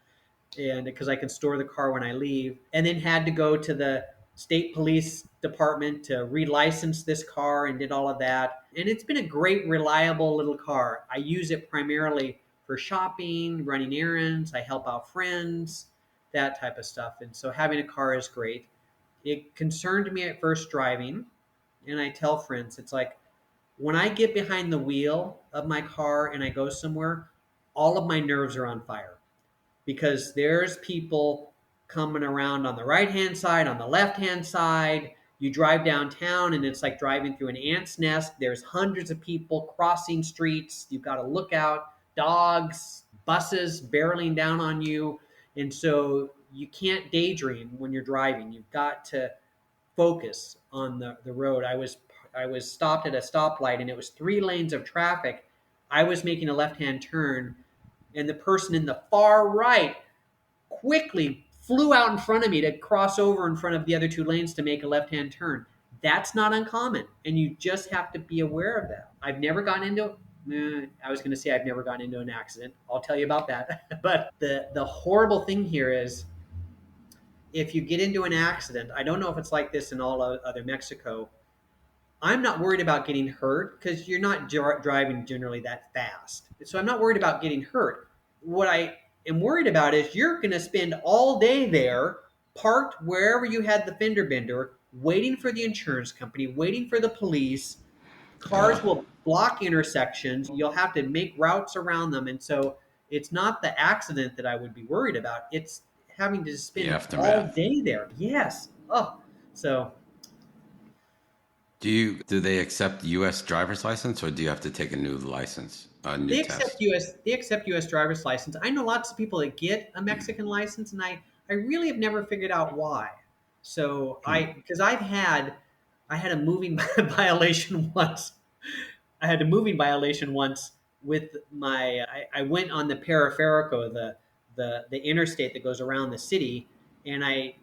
and because I can store the car when I leave. And then had to go to the state police department to relicense this car and did all of that. And it's been a great, reliable little car. I use it primarily for shopping, running errands. I help out friends, that type of stuff. And so having a car is great. It concerned me at first driving, and I tell friends, it's like when I get behind the wheel of my car and I go somewhere, all of my nerves are on fire because there's people coming around on the right hand side, on the left hand side. You drive downtown and it's like driving through an ant's nest. There's hundreds of people crossing streets. You've got to look out, dogs, buses barreling down on you. And so you can't daydream when you're driving. You've got to focus on the road. I was stopped at a stoplight and it was 3 lanes of traffic. I was making a left hand turn and the person in the far right quickly flew out in front of me to cross over in front of the other 2 lanes to make a left hand turn. That's not uncommon, and you just have to be aware of that. I've never gotten into I was going to say I've never gotten into an accident. I'll tell you about that. But the horrible thing here is if you get into an accident, I don't know if it's like this in all other Mexico. I'm not worried about getting hurt because you're not driving generally that fast. So I'm not worried about getting hurt. What I am worried about is you're going to spend all day there, parked wherever you had the fender bender, waiting for the insurance company, waiting for the police. Cars Uh, will block intersections. You'll have to make routes around them. And so it's not the accident that I would be worried about. It's having to the spend all aftermath. day there. Yes. Oh, so Do they accept U.S. driver's license, or do you have to take a new license, a new test? They accept US driver's license. I know lots of people that get a Mexican license and I really have never figured out why. So Hmm. because I had a moving violation once. I had a moving violation once with I went on the periferico, the interstate that goes around the city, and I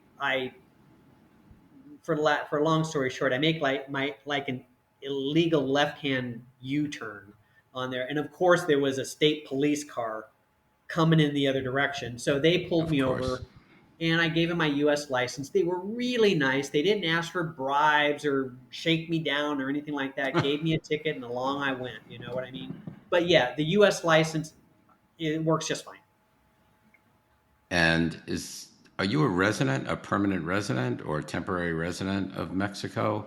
for a long story short, I make like an illegal left hand U turn on there, and of course there was a state police car coming in the other direction, so they pulled Of me course. over. And I gave them my U.S. license. They were really nice. They didn't ask for bribes or shake me down or anything like that. Gave me a ticket and along I went. You know what I mean? But yeah, the U.S. license, it works just fine. And are you a resident, a permanent resident, or a temporary resident of Mexico,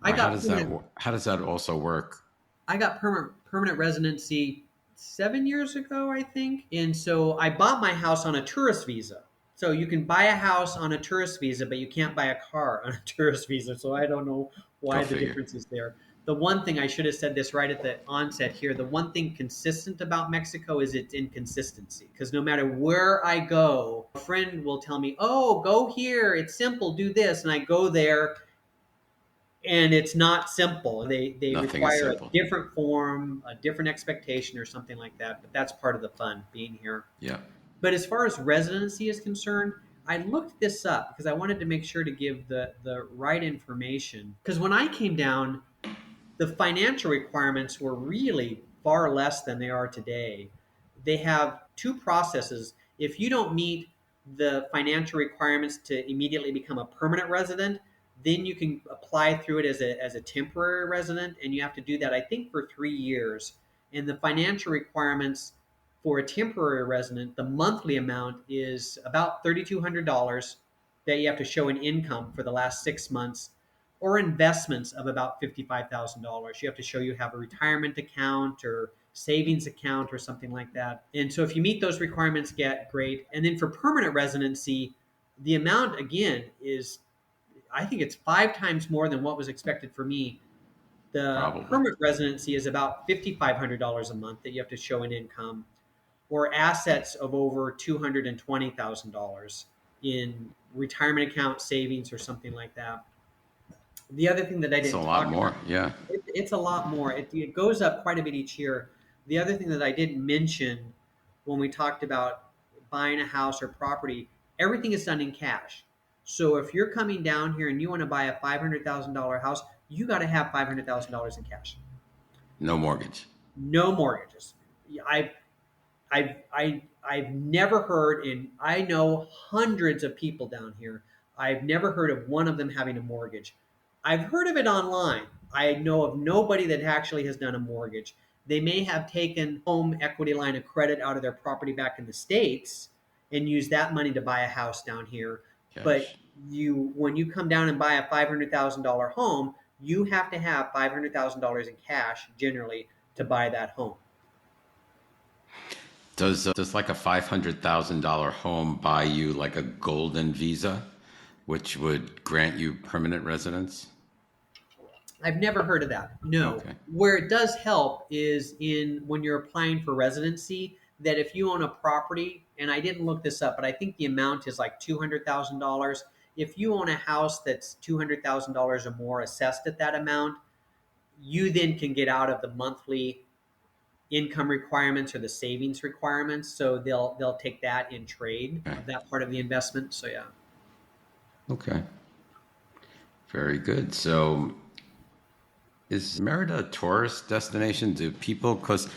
I or how got does that permanent how does that also work? I got permanent residency 7 years ago, I think. And so I bought my house on a tourist visa. So you can buy a house on a tourist visa, but you can't buy a car on a tourist visa. So I don't know Go why the figure. difference is there. The one thing I should have said this right at the onset here, the one thing consistent about Mexico is its inconsistency. Because no matter where I go, a friend will tell me, oh, go here. It's simple. Do this. And I go there and it's not simple. They Nothing is require a simple. different form, a different expectation, or something like that. But that's part of the fun being here. Yeah. But as far as residency is concerned, I looked this up because I wanted to make sure to give the right information. Because when I came down, the financial requirements were really far less than they are today. They have two processes. If you don't meet the financial requirements to immediately become a permanent resident, then you can apply through it as a temporary resident, and you have to do that, I think, for 3 years. And the financial requirements for a temporary resident, the monthly amount is about $3,200 that you have to show an income for the last 6 months, or investments of about $55,000. You have to show you have a retirement account or savings account or something like that. And so if you meet those requirements, get great. And then for permanent residency, the amount again is, I think it's 5 times more than what was expected for me. The Probably. permanent residency is about $5,500 a month that you have to show an income, or assets of over $220,000 in retirement account savings or something like that. The other thing that I It's a didn't lot talk about, more. Yeah. it's a lot more. It goes up quite a bit each year. The other thing that I didn't mention when we talked about buying a house or property, everything is done in cash. So if you're coming down here and you want to buy a $500,000 house, you got to have $500,000 in cash. No mortgage. No mortgages. I've I've never heard, and I know hundreds of people down here. I've never heard of one of them having a mortgage. I've heard of it online. I know of nobody that actually has done a mortgage. They may have taken home equity line of credit out of their property back in the States and used that money to buy a house down here. But Cash. when you come down and buy a $500,000 home, you have to have $500,000 in cash generally to buy that home. Does like a $500,000 home buy you like a golden visa, which would grant you permanent residence? I've never heard of that. No. Okay. Where it does help is in when you're applying for residency, that if you own a property, and I didn't look this up, but I think the amount is like $200,000. If you own a house that's $200,000 or more assessed at that amount, you then can get out of the monthly income requirements or the savings requirements. So they'll take that in trade Okay. of that part of the investment. So yeah. Okay. Very good. So Is Merida a tourist destination? Do people, because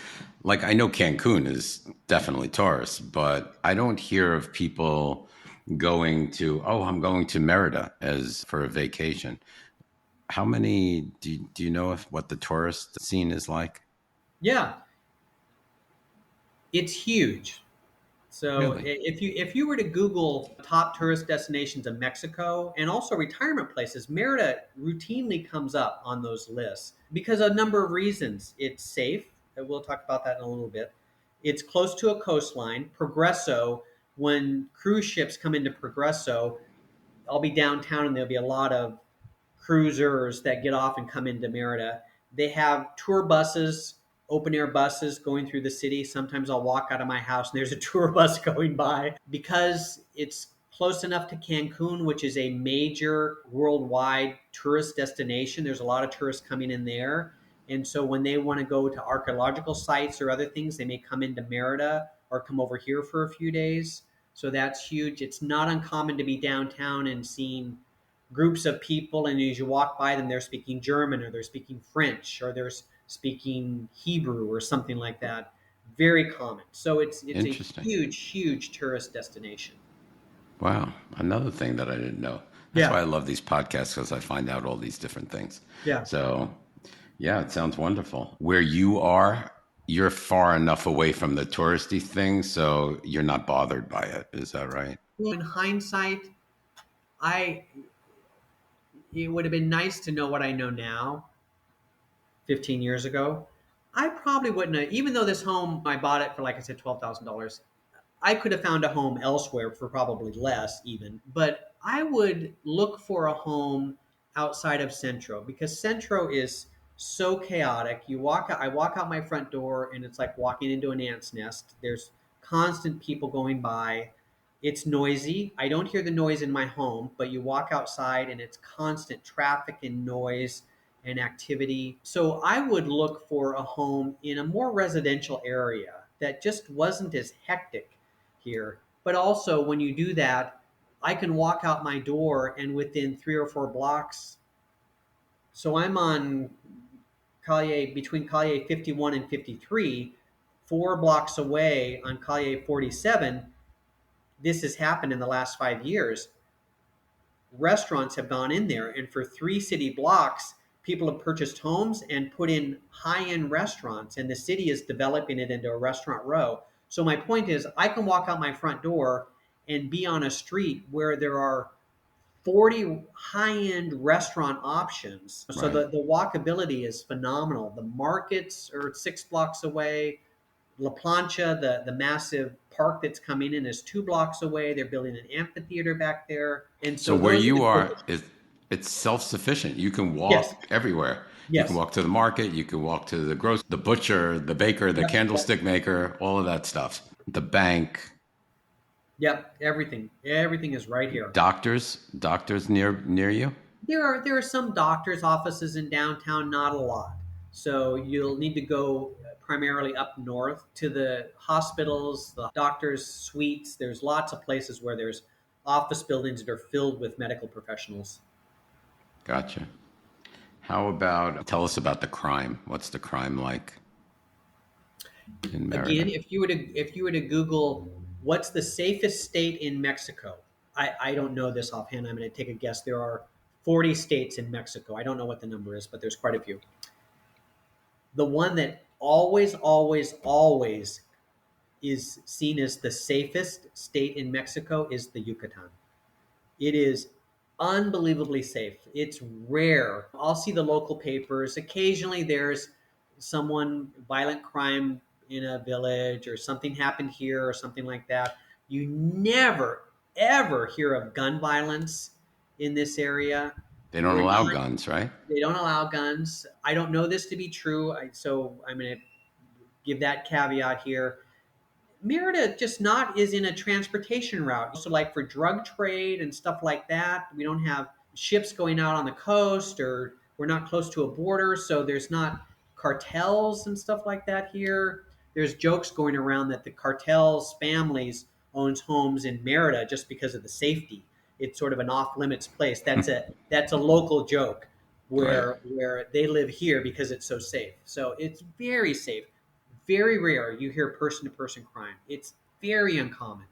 like I know Cancun is definitely tourist, but I don't hear of people going to, oh, I'm going to Merida as for a vacation. How many do you know if what the tourist scene is like? Yeah, it's huge. So Really? if you were to Google top tourist destinations of Mexico and also retirement places, Merida routinely comes up on those lists because of a number of reasons. It's safe, and we'll talk about that in a little bit. It's close to a coastline. Progresso, when cruise ships come into Progresso, I'll be downtown and there'll be a lot of cruisers that get off and come into Merida. They have tour buses, open air buses going through the city. Sometimes I'll walk out of my house and there's a tour bus going by because it's close enough to Cancun, which is a major worldwide tourist destination. There's a lot of tourists coming in there. And so when they want to go to archaeological sites or other things, they may come into Merida or come over here for a few days. So that's huge. It's not uncommon to be downtown and seeing groups of people, and as you walk by them, they're speaking German or they're speaking French or they're speaking Hebrew or something like that. Very common. So it's a Interesting. huge tourist destination. Wow. Another thing that I didn't know. That's Yeah, why I love these podcasts because I find out all these different things. yeah. So, yeah, it sounds wonderful. Where you are, you're far enough away from the touristy things, so you're not bothered by it. Is that right? Well, in hindsight, I it would have been nice to know what I know now 15 years ago. I probably wouldn't have, even though this home I bought it for, like I said, $12,000. I could have found a home elsewhere for probably less even, but I would look for a home outside of Centro because Centro is so chaotic. I walk out my front door and it's like walking into an ant's nest. There's constant people going by. It's noisy. I don't hear the noise in my home, but you walk outside and it's constant traffic and noise and activity. So I would look for a home in a more residential area that just wasn't as hectic here. But also, when you do that, I can walk out my door and within 3 or 4 blocks. So I'm on Calle between Calle 51 and 53, 4 blocks away on Calle 47. This has happened in the last 5 years. Restaurants have gone in there, and for 3 city blocks, people have purchased homes and put in high-end restaurants, and the city is developing it into a restaurant row. So my point is, I can walk out my front door and be on a street where there are 40 high-end restaurant options. So Right. the walkability is phenomenal. The markets are 6 blocks away. La Plancha, the massive park that's coming in, is 2 blocks away. They're building an amphitheater back there. And So so where those are you the are, tourist. it's self-sufficient. You can Yes, walk everywhere. You can yes. walk to the market, you can walk to the butcher, the baker, the Yep, yep, candlestick maker, all of that stuff. The bank, yep. Everything is right here. doctors near you. There are some doctors' offices in downtown, not a lot. So you'll need to go primarily up north to the hospitals, the doctors' suites. There's lots of places where there's office buildings that are filled with medical professionals. Gotcha. How about tell us about the crime? What's the crime like in Again, Merida? if you were to Google what's the safest state in Mexico, I don't know this offhand. I'm going to take a guess. There are 40 states in Mexico. I don't know what the number is, but there's quite a few. The one that always is seen as the safest state in Mexico is the Yucatan. It is unbelievably safe. It's rare. I'll see the local papers. Occasionally there's someone, violent crime in a village or something happened here or something like that. You never, ever hear of gun violence in this area. They don't We're allow not, guns, right? they don't allow guns. I don't know this to be true. So I'm going to give that caveat here. Merida just not is in a transportation route. So like for drug trade and stuff like that, we don't have ships going out on the coast or we're not close to a border. So there's not cartels and stuff like that here. There's jokes going around that the cartels families owns homes in Merida just because of the safety. It's sort of an off limits place. That's a local joke. Right. where they live here because it's so safe. So it's very safe. Very rare you hear person to person crime. It's very uncommon.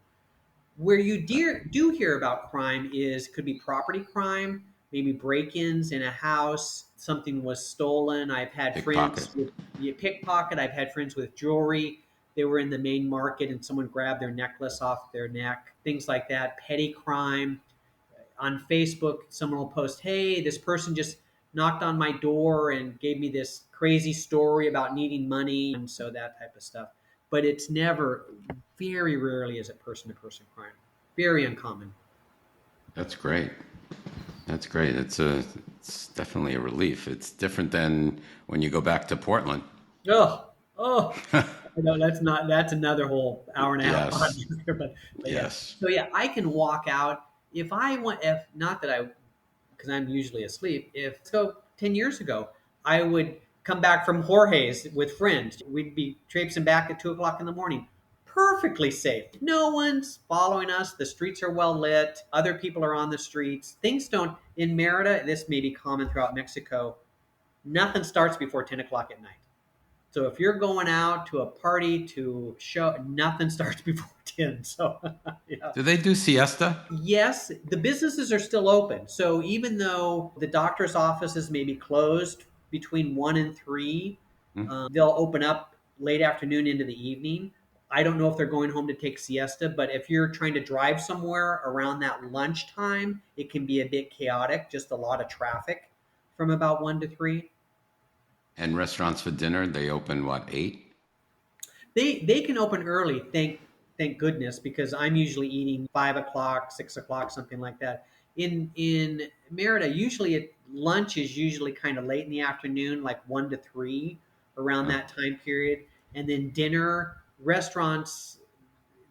Where you do hear about crime could be property crime, maybe break-ins in a house, something was stolen. I've had Pickpocket. friends with pickpocket. I've had friends with jewelry. They were in the main market and someone grabbed their necklace off their neck. Things like that. Petty crime. On Facebook, someone will post, "Hey, this person just knocked on my door and gave me this crazy story about needing money," and so that type of stuff. But it's never, very rarely is it person to person crime. Very uncommon. That's great. That's great. It's definitely a relief. It's different than when you go back to Portland. Oh, oh, no, that's another whole hour and a half Yes. podcast here, but yeah. Yes. So yeah, I can walk out if I want. If not that I, because I'm usually asleep. If so, 10 years ago, I would come back from Jorge's with friends. We'd be traipsing back at 2 o'clock in the morning. Perfectly safe. No one's following us. The streets are well lit. Other people are on the streets. Things don't in Merida. This may be common throughout Mexico. Nothing starts before 10 o'clock at night. So if you're going out to a party to show, nothing starts before 10. So yeah. Do they do siesta? Yes, the businesses are still open. So even though the doctor's offices may be closed between 1 and 3, Hmm? they'll open up late afternoon into the evening. I don't know if they're going home to take siesta, but if you're trying to drive somewhere around that lunchtime, it can be a bit chaotic, just a lot of traffic from about 1 to 3. And restaurants for dinner, they open what, 8? They can open early, thank goodness, because I'm usually eating 5 o'clock, 6 o'clock, something like that. In Merida, usually lunch is usually kind of late in the afternoon, like 1 to 3, around Oh, that time period, and then dinner restaurants.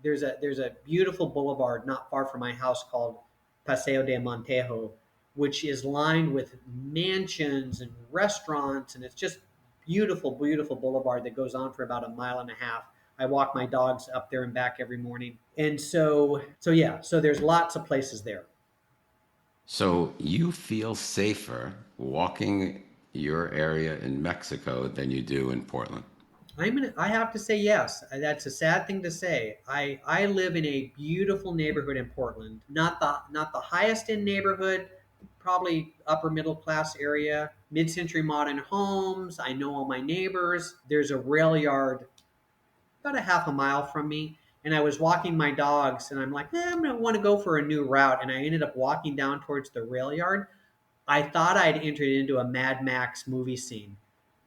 There's a beautiful boulevard not far from my house called Paseo de Montejo, which is lined with mansions and restaurants, and it's just beautiful, beautiful boulevard that goes on for about a mile and a half. I walk my dogs up there and back every morning, and so yeah, so there's lots of places there. so you feel safer walking your area in Mexico than you do in Portland? I have to say yes. That's a sad thing to say. I live in a beautiful neighborhood in Portland. Not the highest end neighborhood, probably upper middle class area. Mid-century modern homes. I know all my neighbors. There's a rail yard about a half a mile from me. And I was walking my dogs and I'm like, I'm gonna want to go for a new route. And I ended up walking down towards the rail yard. I thought I'd entered into a Mad Max movie scene.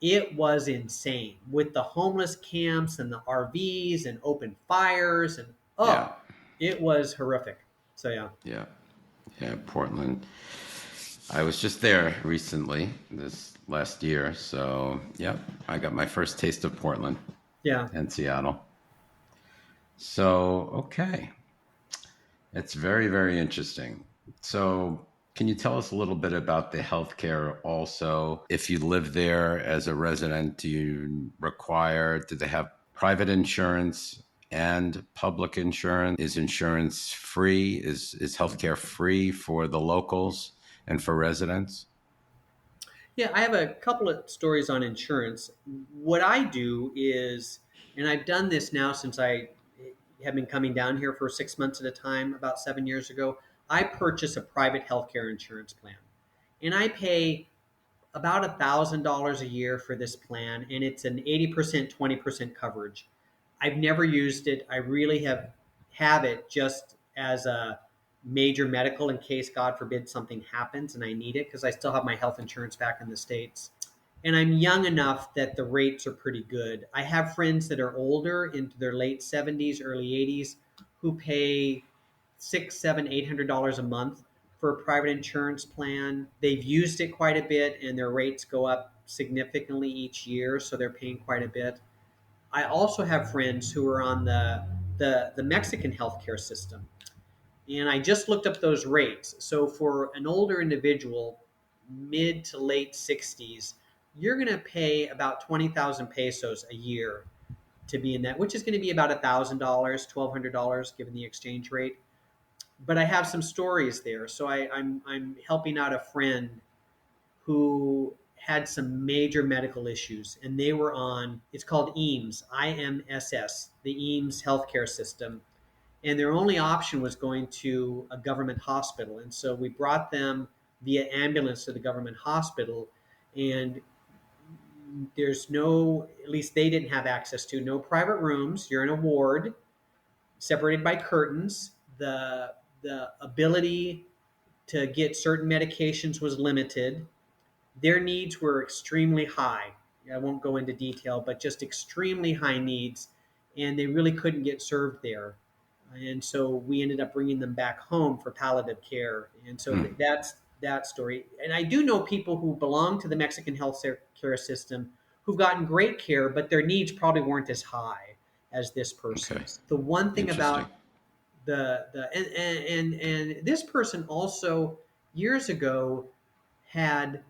It was insane with the homeless camps and the RVs and open fires and Yeah. it was horrific. So yeah, Yeah. Yeah, Portland. I was just there recently, this last year. So, yeah, I got my first taste of Portland yeah. and Seattle. So, okay. It's very, very interesting. So, can you tell us a little bit about the healthcare also? If you live there as a resident, do they have private insurance and public insurance? Is insurance free? Is healthcare free for the locals and for residents? Yeah, I have a couple of stories on insurance. What I do is, and I've done this now since I have been coming down here for 6 months at a time, about 7 years ago, I purchase a private healthcare insurance plan. And I pay about $1,000 a year for this plan, and it's an 80%, 20% coverage. I've never used it. I really have it just as a major medical in case, God forbid, something happens and I need it because I still have my health insurance back in the States. And I'm young enough that the rates are pretty good. I have friends that are older, into their late 70s, early 80s, who pay six, seven, $800 a month for a private insurance plan. They've used it quite a bit, and their rates go up significantly each year, so they're paying quite a bit. I also have friends who are on the Mexican healthcare system, and I just looked up those rates. So for an older individual, mid to late 60s, you're going to pay about 20,000 pesos a year to be in that, which is going to be about $1,000, $1,200 given the exchange rate. But I have some stories there. So I'm helping out a friend who had some major medical issues, and they were on, it's called EAMS, IMSS, the EAMS healthcare system. And their only option was going to a government hospital. And so we brought them via ambulance to the government hospital. And there's no, at least they didn't have access to, no private rooms. You're in a ward separated by curtains. The ability to get certain medications was limited. Their needs were extremely high. I won't go into detail, but just extremely high needs, and they really couldn't get served there. And so we ended up bringing them back home for palliative care. And so that's that story. And I do know people who belong to the Mexican health care system who've gotten great care, but their needs probably weren't as high as this person's. Okay. The one thing Interesting. about and this person also years ago had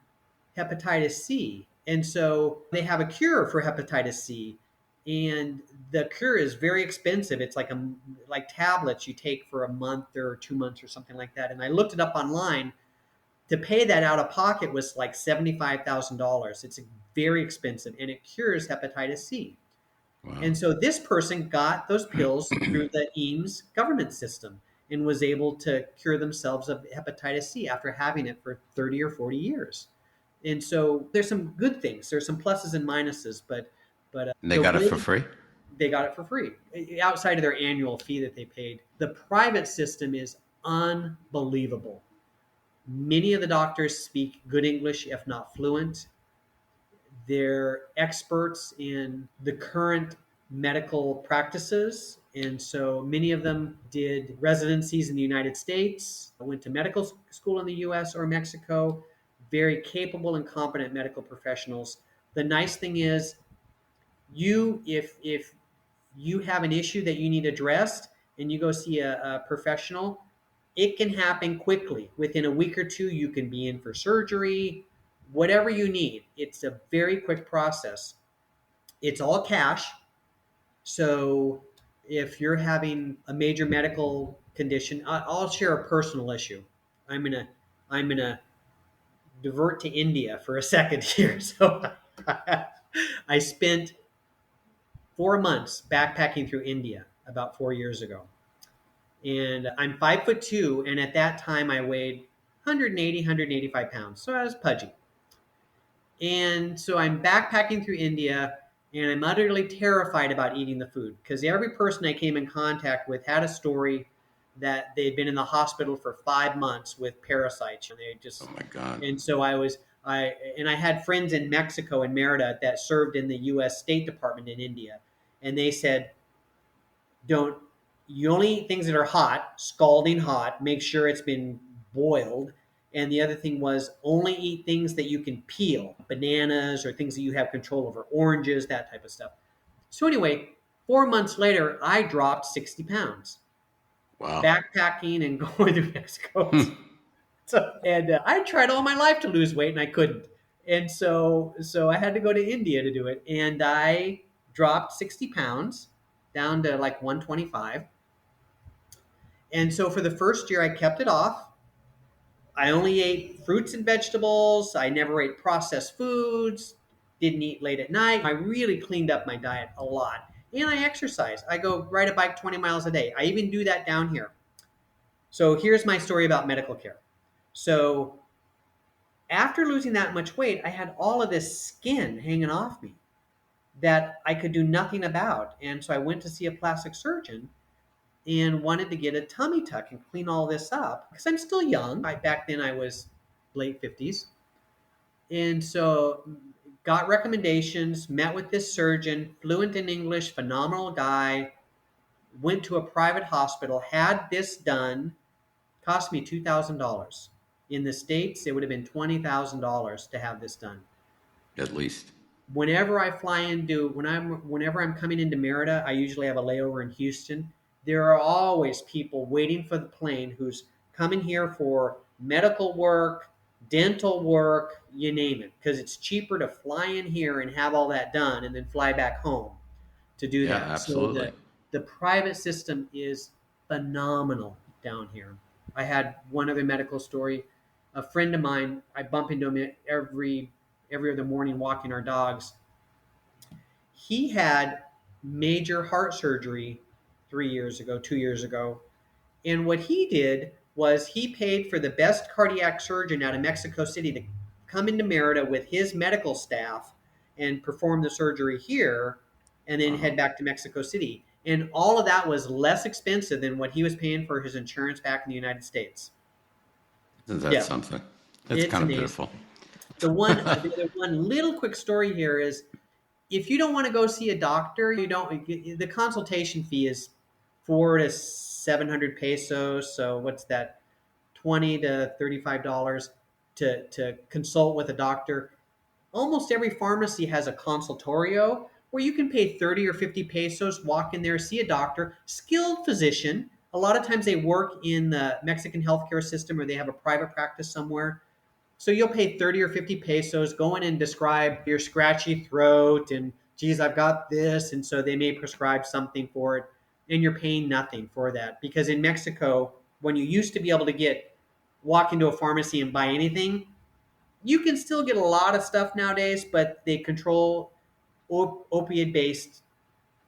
hepatitis C. And so they have a cure for hepatitis C. And the cure is very expensive. It's like tablets you take for a month or 2 months or something like that. And I looked it up online. To pay that out of pocket was like $75,000. It's very expensive, and it cures hepatitis C. Wow. And so this person got those pills through the EAMS government system and was able to cure themselves of hepatitis C after having it for 30 or 40 years. And so there's some good things. There's some pluses and minuses, but And they got it for free? They got it for free outside of their annual fee that they paid. The private system is unbelievable. Many of the doctors speak good English, if not fluent. They're experts in the current medical practices. And so many of them did residencies in the United States, went to medical school in the US or Mexico, very capable and competent medical professionals. The nice thing is, if you have an issue that you need addressed and you go see a professional, it can happen quickly. Within a week or two, you can be in for surgery, whatever you need. It's a very quick process. It's all cash. So if you're having a major medical condition, I'll share a personal issue. I'm gonna divert to India for a second here. So I spent 4 months backpacking through India about 4 years ago. And I'm 5'2", and at that time I weighed 180, 185 pounds. So I was pudgy. And so I'm backpacking through India, and I'm utterly terrified about eating the food because every person I came in contact with had a story that they'd been in the hospital for 5 months with parasites. And they just, Oh my God. and so I had friends in Mexico and Merida that served in the U.S. State Department in India, and they said, you only eat things that are hot, scalding hot, make sure it's been boiled. And the other thing was only eat things that you can peel, bananas or things that you have control over, oranges, that type of stuff. So anyway, 4 months later, I dropped 60 pounds. Wow. Backpacking and going through Mexico. I tried all my life to lose weight and I couldn't. And so I had to go to India to do it. And I dropped 60 pounds down to like 125. And so for the first year, I kept it off. I only ate fruits and vegetables. I never ate processed foods, didn't eat late at night. I really cleaned up my diet a lot. And I exercise. I go ride a bike 20 miles a day. I even do that down here. So here's my story about medical care. So after losing that much weight, I had all of this skin hanging off me that I could do nothing about. And so I went to see a plastic surgeon and wanted to get a tummy tuck and clean all this up because I'm still young. Back then I was late 50s. And so got recommendations, met with this surgeon, fluent in English, phenomenal guy, went to a private hospital, had this done, cost me $2,000. In the States, it would have been $20,000 to have this done. At least. Whenever I'm coming into Merida, I usually have a layover in Houston. There are always people waiting for the plane who's coming here for medical work, dental work, you name it, because it's cheaper to fly in here and have all that done and then fly back home to do that. Absolutely. So the private system is phenomenal down here. I had one other medical story. A friend of mine, I bump into him every other morning walking our dogs. He had major heart surgery 3 years ago, 2 years ago. And what he did was he paid for the best cardiac surgeon out of Mexico City to come into Merida with his medical staff and perform the surgery here and then head back to Mexico City. And all of that was less expensive than what he was paying for his insurance back in the United States. Isn't that Yeah, something? That's it's kind of amazing. beautiful. The one little quick story here is if you don't want to go see a doctor, you don't. The consultation fee is 400 to 700 pesos. So what's that? $20 to $35 to consult with a doctor. Almost every pharmacy has a consultorio where you can pay 30 or 50 pesos, walk in there, see a doctor, skilled physician. A lot of times they work in the Mexican healthcare system or they have a private practice somewhere. So you'll pay 30 or 50 pesos, go in and describe your scratchy throat and, geez, I've got this. And so they may prescribe something for it. And you're paying nothing for that. Because in Mexico, when you used to be able to walk into a pharmacy and buy anything, you can still get a lot of stuff nowadays, but they control opiate based,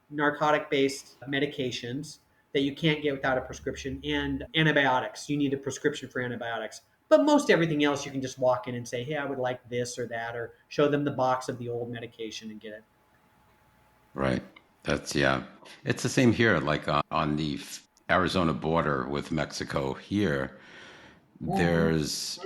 narcotic based medications that you can't get without a prescription, and antibiotics. You need a prescription for antibiotics. But most everything else, you can just walk in and say, hey, I would like this or that, or show them the box of the old medication and get it. Right. Yeah. It's the same here, like on the Arizona border with Mexico here. There's,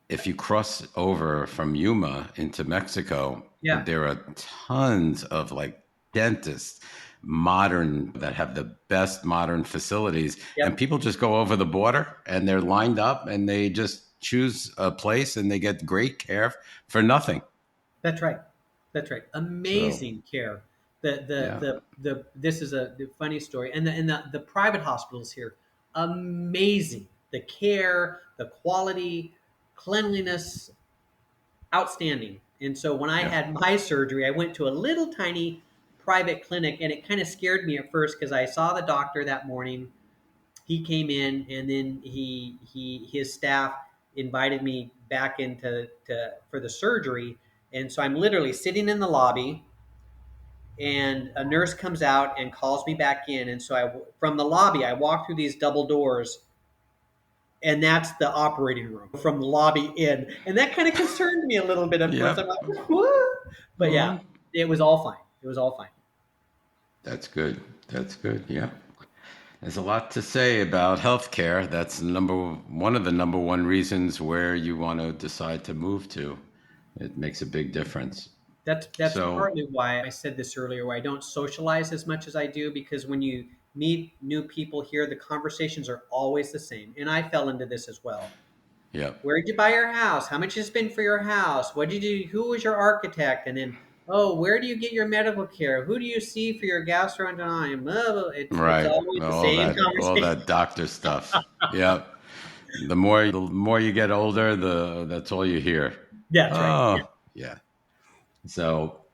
if you cross over from Yuma into Mexico, Yeah. there are tons of like dentists, modern, that have the best modern facilities. And Yep. people just go over the border and they're lined up and they just choose a place and they get great care for nothing. That's right. That's right. So, Amazing care. The yeah. this is a funny story. And the private hospitals here, amazing. The care, the quality, cleanliness, outstanding. And so when I Yeah. had my surgery, I went to a little tiny private clinic, and it kind of scared me at first because I saw the doctor that morning. He came in, and then his staff invited me back into for the surgery. And so I'm literally sitting in the lobby, and a nurse comes out and calls me back in. And so from the lobby, I walk through these double doors, and that's the operating room from the lobby in. And that kind of concerned me a little bit at first. I'm Yep. like, what? But yeah, Mhm. it was all fine. It was all fine. That's good. That's good. Yeah. There's a lot to say about healthcare. That's one of the number one reasons where you want to decide to move to. It makes a big difference. That's So, partly why I said this earlier, why I don't socialize as much as I do, because when you meet new people here, the conversations are always the same. And I fell into this as well. yeah. Where did you buy your house? How much you spend for your house? What did you do? Who was your architect? And then, oh, where do you get your medical care? Who do you see for your gastroenterology? Blah, blah. It's Right. always the All same that all conversation. that doctor stuff. Yep. The more you get older, that's all you hear. That's right. Yeah. Oh, yeah. So,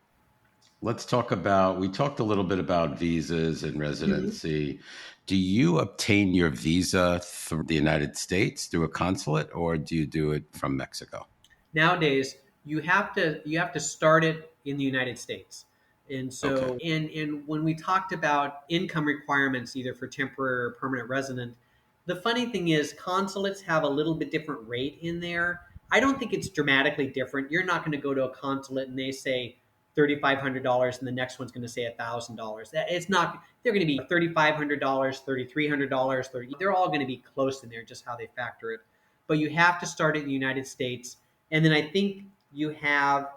we talked a little bit about visas and Mhm. residency. Do you obtain your visa through the United States through a consulate, or do you do it from Mexico? Nowadays, you have to start it in the United States. And Okay. so and when we talked about income requirements either for temporary or permanent resident, the funny thing is consulates have a little bit different rate in there. I don't think it's dramatically different. You're not going to go to a consulate and they say $3,500 and the next one's going to say $1,000. It's not. They're going to be $3,500, $3,300, 30. They're all going to be close in there, just how they factor it. But you have to start it in the United States, and then I think you have.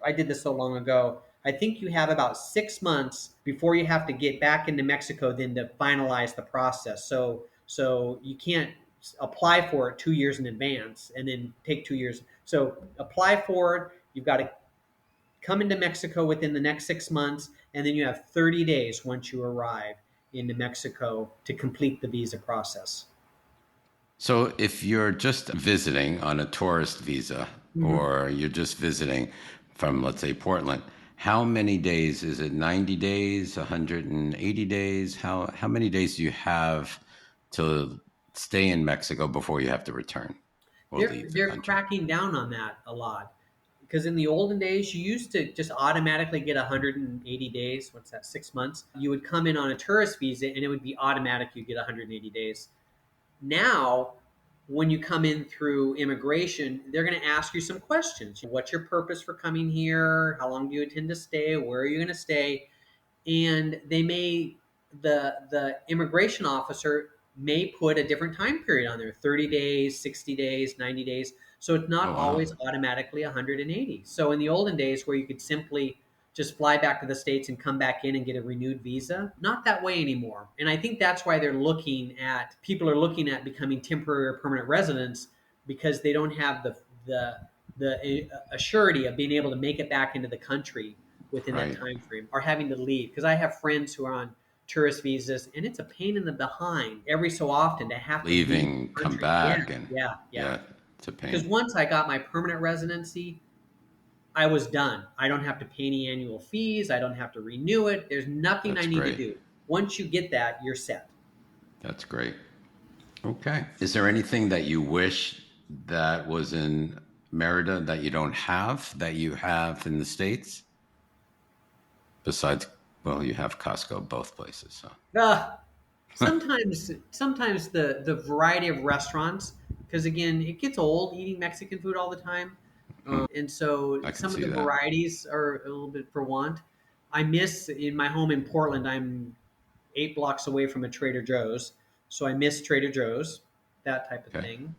I did this so long ago. I think you have about 6 months before you have to get back into Mexico, then to finalize the process. So you can't apply for it 2 years in advance and then take 2 years. So apply for it. You've got to come into Mexico within the next 6 months, and then you have 30 days once you arrive into Mexico to complete the visa process. So if you're just visiting on a tourist visa Mhm. or you're just visiting from, let's say, Portland, how many days is it? 90 days, 180 days? How many days do you have to stay in Mexico before you have to return? or leave the They're country. cracking down on that a lot. Because in the olden days, you used to just automatically get 180 days. What's that? 6 months. You would come in on a tourist visa, and it would be automatic. You get 180 days. Now, when you come in through immigration, they're going to ask you some questions. What's your purpose for coming here? How long do you intend to stay? Where are you going to stay? And they may the immigration officer may put a different time period on there, 30 days, 60 days, 90 days. So it's not Oh, wow. always automatically 180. So in the olden days where you could simply just fly back to the States and come back in and get a renewed visa, not that way anymore. And I think that's why people are looking at becoming temporary or permanent residents, because they don't have the assurity of being able to make it back into the country within that Right. time frame, or having to leave. Because I have friends who are on tourist visas, and it's a pain in the behind every so often to have to leave Leaving, the come country. back, and Yeah. it's a Because pain. once I got my permanent residency, I was done. I don't have to pay any annual fees. I don't have to renew it. There's nothing I That's need to great. do. Once you get that, you're set. That's great. Okay. Is there anything that you wish that was in Merida that you don't have that you have in the States? Besides, well, you have Costco both places. So, Uh, sometimes the variety of restaurants, because again, it gets old eating Mexican food all the time. And so I can some of see the that. varieties are a little bit for want. I miss in my home in Portland. I'm 8 blocks away from a Trader Joe's, so I miss Trader Joe's, that type of Okay. thing.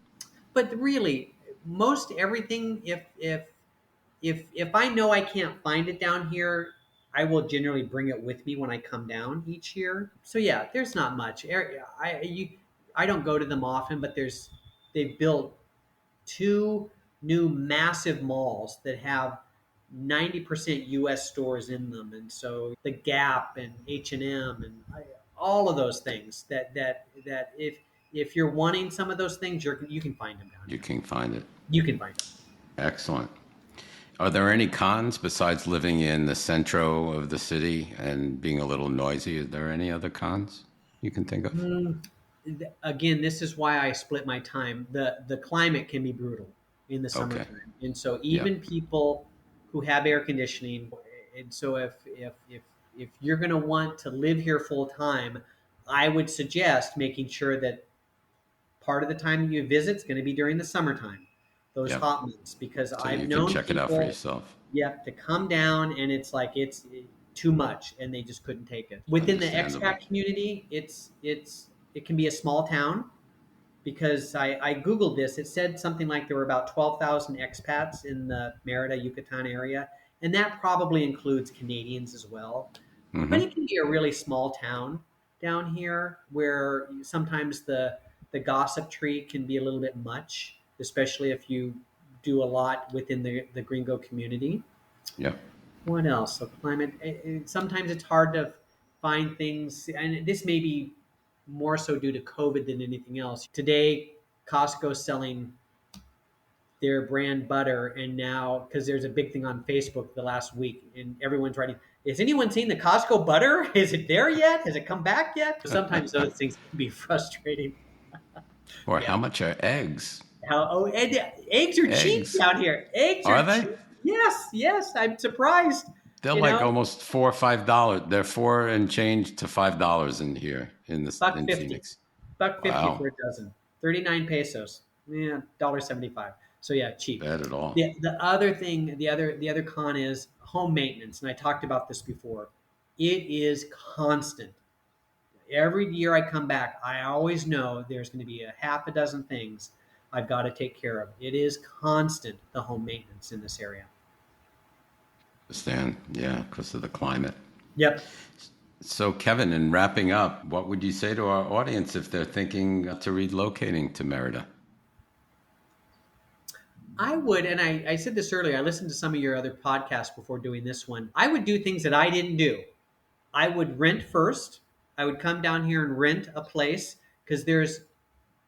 But really, most everything, if I know I can't find it down here, I will generally bring it with me when I come down each year. So yeah, there's not much. I don't go to them often, but they've built two new massive malls that have 90% US stores in them, and so the Gap and H&M and all of those things that if you're wanting some of those things, you can find them down You here. can find it. You can find them. Excellent. Are there any cons besides living in the centro of the city and being a little noisy? Is there any other cons you can think of? Again, this is why I split my time. The climate can be brutal in the Okay. summertime, and so Yeah. even people who have air conditioning, and so if you're going to want to live here full time, I would suggest making sure that part of the time you visit is going to be during the summertime, those Yep. hot months, because So I've you can known check it out for people, yourself. yep, to come down and it's like it's too much and they just couldn't take it. Within the Understandable. expat community, it can be a small town, because I googled this. It said something like there were about 12,000 expats in the Merida, Yucatan area, and that probably includes Canadians as well. But Mm-hmm. it can be a really small town down here where sometimes the gossip tree can be a little bit much, especially if you do a lot within the gringo community. Yep. What else? So climate. Sometimes it's hard to find things, and this may be more so due to COVID than anything else. Today, Costco's selling their brand butter, and now because there's a big thing on Facebook the last week, and everyone's writing, "Has anyone seen the Costco butter? Is it there yet? Has it come back yet?" Sometimes those things can be frustrating. Or how Yeah. much are eggs? And eggs are cheap Eggs. down here. Eggs Are are they? cheap. Yes, yes. I'm surprised. They're You like know, almost $4 or $5. They're four and change to $5 in here buck in 50. Phoenix. $1.50 for Wow. a dozen. 39 pesos. Yeah, $1.75. So yeah, cheap. Bad at all. The other thing, the other con is home maintenance, and I talked about this before. It is constant. Every year I come back, I always know there's going to be a half a dozen things I've got to take care of. It is constant, the home maintenance in this area. Understand? Yeah, because of the climate. Yep. So, Kevin, in wrapping up, what would you say to our audience if they're thinking to relocating to Merida? I would, and I said this earlier, I listened to some of your other podcasts before doing this one. I would do things that I didn't do. I would rent first. I would come down here and rent a place, because there's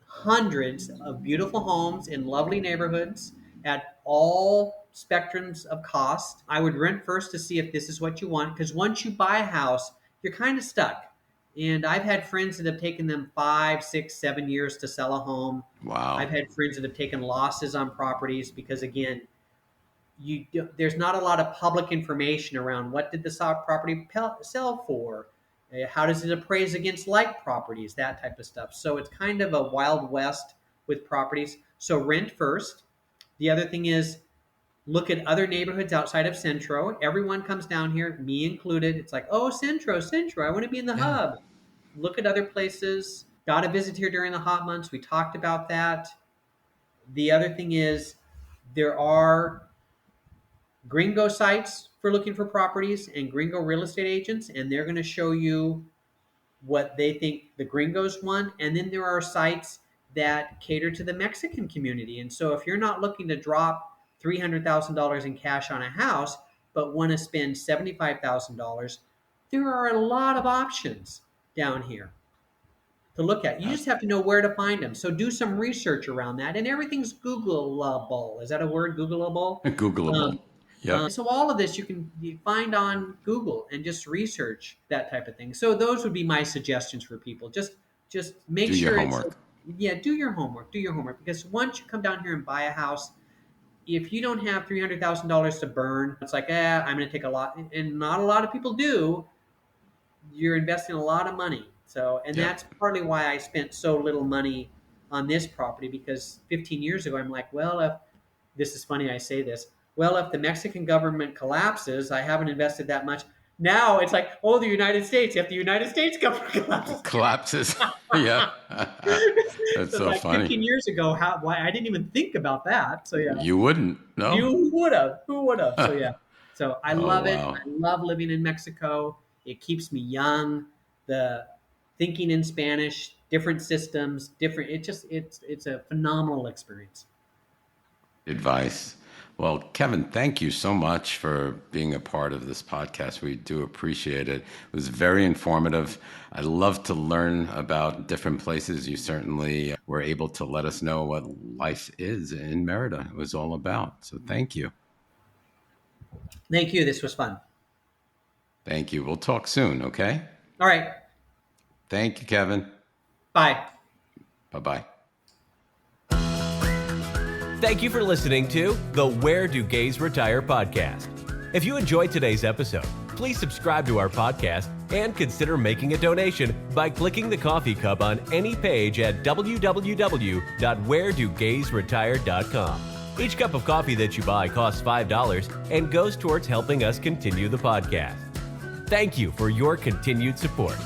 hundreds of beautiful homes in lovely neighborhoods at all spectrums of cost. I would rent first to see if this is what you want, because once you buy a house, you're kind of stuck. And I've had friends that have taken them 5, 6, 7 years to sell a home. Wow. I've had friends that have taken losses on properties because, again, there's not a lot of public information around what did the property sell for, how does it appraise against like properties, that type of stuff. So it's kind of a wild west with properties. So rent first. The other thing is look at other neighborhoods outside of Centro. Everyone comes down here, me included. It's like, oh, Centro, I want to be in the Yeah. hub. Look at other places. Got to visit here during the hot months. We talked about that. The other thing is there are gringo sites for looking for properties and gringo real estate agents, and they're going to show you what they think the gringos want. And then there are sites that cater to the Mexican community. And so if you're not looking to drop $300,000 in cash on a house, but want to spend $75,000, there are a lot of options down here to look at. You just have to know where to find them. So do some research around that. And everything's Googleable. Is that a word, Googleable? Googleable. Yep. So all of this you find on Google and just research that type of thing. So those would be my suggestions for people. Just make Do sure your homework. do your homework. Do your homework, because once you come down here and buy a house, if you don't have $300,000 to burn, it's like, I'm going to take a lot, and not a lot of people do. You're investing a lot of money. So, and Yeah. that's partly why I spent so little money on this property, because 15 years ago, I'm like, well, if this is funny, I say this, well, if the Mexican government collapses, I haven't invested that much. Now it's like, oh, the United States, if the United States government collapses. Yeah. That's so like funny. 15 years ago, why I didn't even think about that. So yeah. You wouldn't, no? You would have. Who would have? So yeah. So I love it. Wow. I love living in Mexico. It keeps me young. The thinking in Spanish, different systems, different. It's a phenomenal experience. Advice. Well, Kevin, thank you so much for being a part of this podcast. We do appreciate it. It was very informative. I love to learn about different places. You certainly were able to let us know what life is in Merida. It was all about. So thank you. Thank you. This was fun. Thank you. We'll talk soon, okay? All right. Thank you, Kevin. Bye. Bye-bye. Thank you for listening to the Where Do Gays Retire podcast. If you enjoyed today's episode, please subscribe to our podcast and consider making a donation by clicking the coffee cup on any page at www.wheredogaysretire.com. Each cup of coffee that you buy costs $5 and goes towards helping us continue the podcast. Thank you for your continued support.